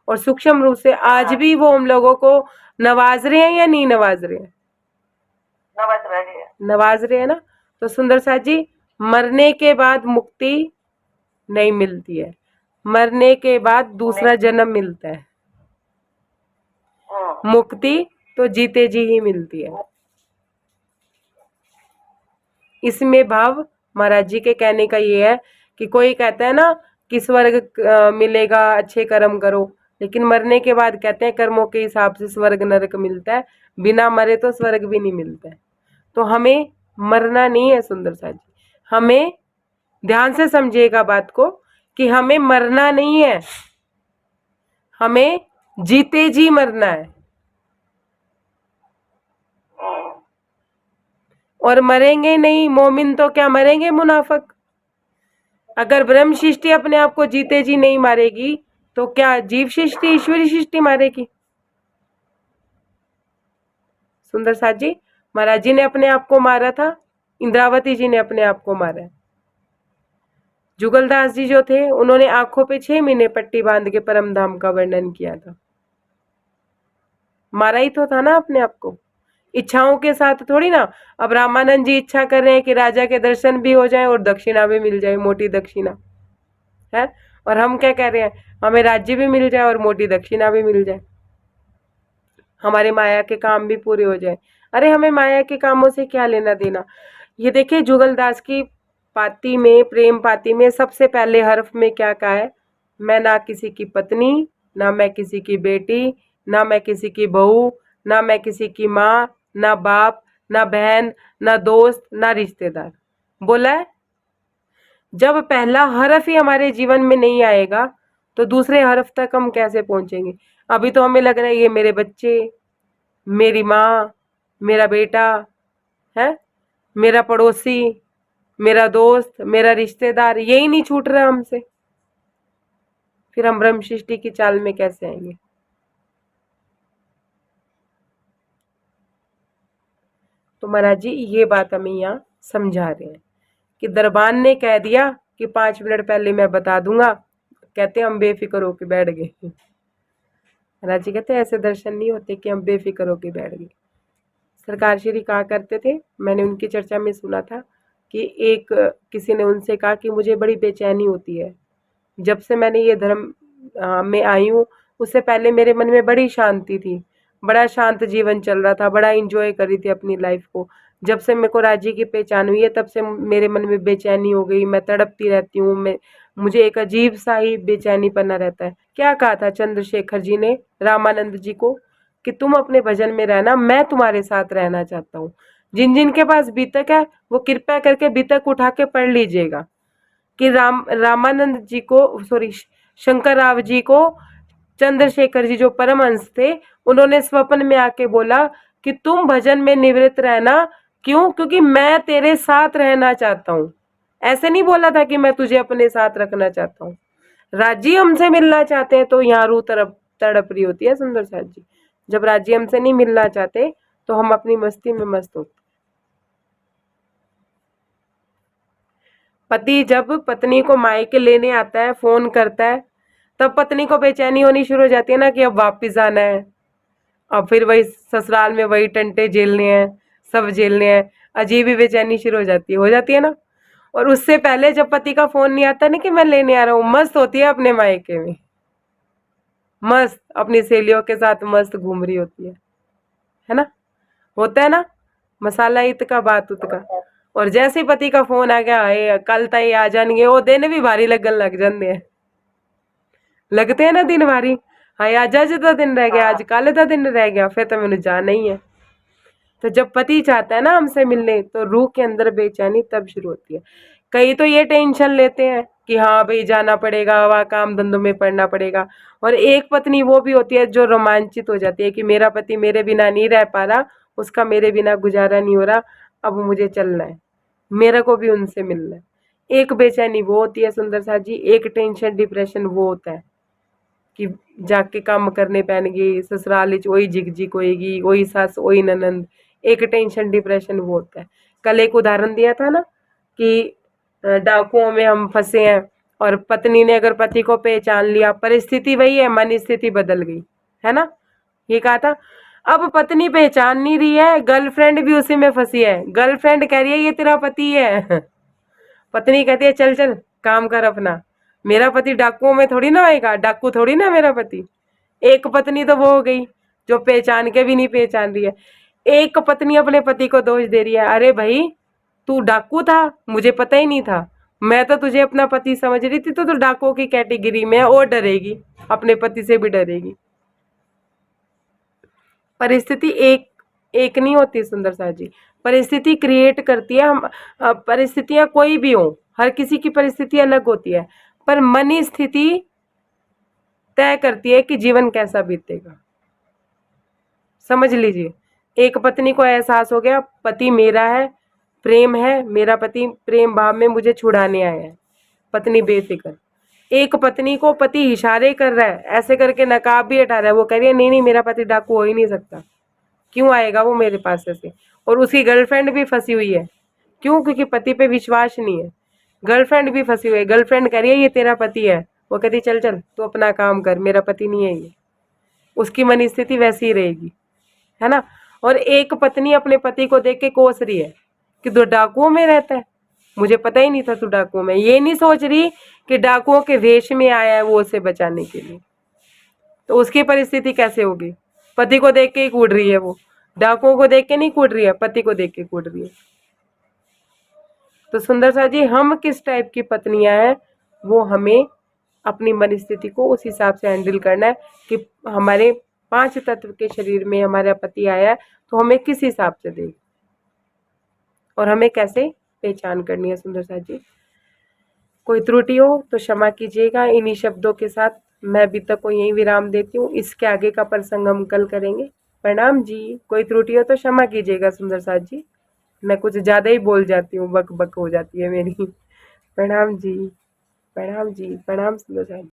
और सूक्ष्म रूप से आज भी वो हम लोगों को नवाज रहे हैं या नहीं नवाज रहे हैं? नवाज रहे हैं ना। तो सुंदर साथ जी, मरने के बाद मुक्ति नहीं मिलती है, मरने के बाद दूसरा जन्म मिलता है, मुक्ति तो जीते जी ही मिलती है। इसमें भाव महाराज जी के कहने का ये है कि कोई कहता है ना कि स्वर्ग मिलेगा, अच्छे कर्म करो, लेकिन मरने के बाद कहते हैं कर्मों के हिसाब से स्वर्ग नरक मिलता है, बिना मरे तो स्वर्ग भी नहीं मिलता है। तो हमें मरना नहीं है सुंदर साथ जी, हमें ध्यान से समझिएगा बात को कि हमें मरना नहीं है, हमें जीते जी मरना है। और मरेंगे नहीं, मोमिन तो क्या मरेंगे मुनाफिक। अगर ब्रह्म सृष्टि अपने आप को जीते जी नहीं मारेगी तो क्या जीव सृष्टि ईश्वरी सृष्टि मारेगी? सुंदर साथ जी, महाराज जी ने अपने आप को मारा था, इंद्रावती जी ने अपने आप को मारा है। जुगलदास जी जो थे उन्होंने आंखों पे 6 महीने पट्टी बांध के परम धाम का वर्णन किया था, मारा ही तो था ना अपने आप को, इच्छाओं के साथ थोड़ी ना। अब रामानंद जी इच्छा कर रहे हैं कि राजा के दर्शन भी हो जाए और दक्षिणा भी मिल जाए, मोटी दक्षिणा है, और हम क्या कह रहे हैं, हमें राज्य भी मिल जाए और मोटी दक्षिणा भी मिल जाए, हमारे माया के काम भी पूरे हो जाए। अरे हमें माया के कामों से क्या लेना देना। ये देखिए जुगलदास की पाती में, प्रेम पाती में सबसे पहले हर्फ में क्या कहा है, मैं ना किसी की पत्नी, ना मैं किसी की बेटी, ना मैं किसी की बहू, ना मैं किसी की माँ, ना बाप, ना बहन, ना दोस्त, ना रिश्तेदार, बोला है। जब पहला हर्फ ही हमारे जीवन में नहीं आएगा तो दूसरे हर्फ तक हम कैसे पहुंचेंगे? अभी तो हमें लग रहा है ये मेरे बच्चे, मेरी माँ, मेरा बेटा है, मेरा पड़ोसी, मेरा दोस्त, मेरा रिश्तेदार, यही नहीं छूट रहा हमसे, फिर हम ब्रह्म सृष्टि की चाल में कैसे आएंगे? तो महाराज जी ये बात हमें यहाँ समझा रहे हैं कि दरबान ने कह दिया कि 5 मिनट पहले मैं बता दूंगा, कहते हम बेफिक्र होके बैठ गए। महाराज जी कहते ऐसे दर्शन नहीं होते कि हम बेफिक्र होके बैठ गए। सरकार श्री कहा करते थे, मैंने उनकी चर्चा में सुना था कि एक किसी ने उनसे कहा कि मुझे बड़ी बेचैनी होती है, जब से मैंने ये धर्म में आई हूँ उससे पहले मेरे मन में बड़ी शांति थी, बड़ा शांत जीवन चल रहा था, बड़ा इंजॉय कर रही थी अपनी लाइफ को। जब से मेरे को राज्य की पहचान हुई है तब से मेरे मन में बेचैनी हो गई, मैं तड़पती रहती हूँ, मैं मुझे एक अजीब सा ही बेचैनी पना रहता है। क्या कहा था चंद्रशेखर जी ने रामानंद जी को कि तुम अपने भजन में रहना, मैं तुम्हारे साथ रहना चाहता हूँ। जिन जिन के पास बीतक है वो कृपया करके बीतक उठा के पढ़ लीजिएगा कि रामानंद जी को, सॉरी शंकर राव जी को चंद्रशेखर जी जो परमहंस थे उन्होंने स्वप्न में आके बोला कि तुम भजन में निवृत्त रहना। क्यों? क्योंकि मैं तेरे साथ रहना चाहता हूँ। ऐसे नहीं बोला था कि मैं तुझे अपने साथ रखना चाहता हूँ। राजी हमसे मिलना चाहते हैं तो यहाँ रूह तड़प रही होती है सुंदर साथ जी। जब राजी हमसे नहीं मिलना चाहते तो हम अपनी मस्ती में मस्त होते। पति जब पत्नी को मायके लेने आता है, फोन करता है, तब पत्नी को बेचैनी होनी शुरू हो जाती है ना कि अब वापिस आना है, अब फिर वही ससुराल में वही टंटे झेलने हैं, सब झेलने हैं। अजीब ही बेचैनी शुरू हो जाती है ना। और उससे पहले जब पति का फोन नहीं आता ना कि मैं लेने आ रहा हूँ, मस्त होती है अपने मायके में, मस्त अपनी सहेलियों के साथ मस्त घूम रही होती है ना। होता है ना, मसाला इत का बात उत का। और जैसे ही पति का फोन आ गया, हाय कल तई आ जाएंगे, वो दिन भी भारी लगन लग जाते हैं, लगते हैं ना दिन भारी। हाय आज अज का दिन रह गया, आज कल का दिन रह गया, फिर तो मैंने जाना ही है। तो जब पति चाहता है ना हमसे मिलने, तो रूह के अंदर बेचैनी तब शुरू होती है। कई तो ये टेंशन लेते हैं कि हाँ भाई जाना पड़ेगा, वहाँ काम धंधों में पड़ना पड़ेगा। और एक पत्नी वो भी होती है जो रोमांचित हो जाती है कि मेरा पति मेरे बिना नहीं रह पा रहा, उसका मेरे बिना गुजारा नहीं हो रहा, अब मुझे चलना है, मेरे को भी उनसे मिलना है। एक बेचैनी वो होती है सुंदर साथ जी, एक टेंशन डिप्रेशन वो होता है कि जाके काम करने पैणगे, ससुराल च वही झिक-झिक होएगी, वही सस, वही ननंद, एक टेंशन डिप्रेशन वो होता है। कल एक उदाहरण दिया था ना कि डाकुओं में हम फँसे हैं और पत्नी ने अगर पति को पहचान लिया, परिस्थिति वही है, मन स्थिति बदल गई, है ना? ये कहा था। अब पत्नी पहचान नहीं रही है, गर्लफ्रेंड भी उसी में फँसी है। गर्लफ्रेंड कह रही है ये तेरा पति है। पत्नी कहती है चल चल काम कर अपना, मेरा पति डाकुओं में थोड़ी ना आएगा, डाकू थोड़ी ना मेरा पति। एक पत्नी तो वो हो गई जो पहचान के भी नहीं पहचान रही है। एक पत्नी अपने पति को दोष दे रही है, अरे भाई तू डाकू था, मुझे पता ही नहीं था, मैं तो तुझे अपना पति समझ रही थी, तो तू डाकुओं की कैटेगरी में है और डरेगी, अपने पति से भी डरेगी। परिस्थिति एक एक नहीं होती सुंदर साथ जी, परिस्थिति क्रिएट करती है। हम परिस्थितियां कोई भी हो, हर किसी की परिस्थिति अलग होती है, पर मन स्थिति तय करती है कि जीवन कैसा बीतेगा। समझ लीजिए, एक पत्नी को एहसास हो गया पति मेरा है, प्रेम है, मेरा पति प्रेम भाव में मुझे छुड़ाने आया है, पत्नी बेफिक्र। एक पत्नी को पति इशारे कर रहा है, ऐसे करके नकाब भी हटा रहा है, वो कह रही है नहीं नहीं मेरा पति डाकू हो ही नहीं सकता, क्यों आएगा वो मेरे पास ऐसे। और उसकी गर्लफ्रेंड भी फंसी हुई है, क्यों? क्योंकि पति पे विश्वास नहीं है। गर्लफ्रेंड भी फंसी हुई है, गर्लफ्रेंड कह रही है ये तेरा पति है, वो कहती चल चल तू अपना काम कर, मेरा पति नहीं है ये। उसकी मन स्थिति वैसी ही रहेगी, है ना। और एक पत्नी अपने पति को देख के कोस रही है कि तू डाकुओं में रहता है, मुझे पता ही नहीं था तू डाकुओं में। ये नहीं सोच रही कि डाकुओं के वेश में आया है वो उसे बचाने के लिए। तो उसकी परिस्थिति कैसे होगी? पति को देख के ही कूद रही है वो, डाकुओं को देख के नहीं कूद रही है, पति को देख के कूद रही है। तो सुंदर सा जी, हम किस टाइप की पत्नियां हैं वो हमें अपनी मन स्थिति को उस हिसाब से हैंडल करना है कि हमारे 5 तत्व के शरीर में हमारा पति आया है तो हमें किस हिसाब से दें और हमें कैसे पहचान करनी है। सुंदर सा जी, कोई त्रुटि हो तो क्षमा कीजिएगा। इन्हीं शब्दों के साथ मैं अभी तक को यही विराम देती हूँ, इसके आगे का प्रसंग हम कल करेंगे। प्रणाम जी, कोई त्रुटि हो तो क्षमा कीजिएगा सुंदर साथ जी, मैं कुछ ज़्यादा ही बोल जाती हूँ, बक बक हो जाती है मेरी। प्रणाम जी, प्रणाम जी, प्रणाम सुंदर साथ जी।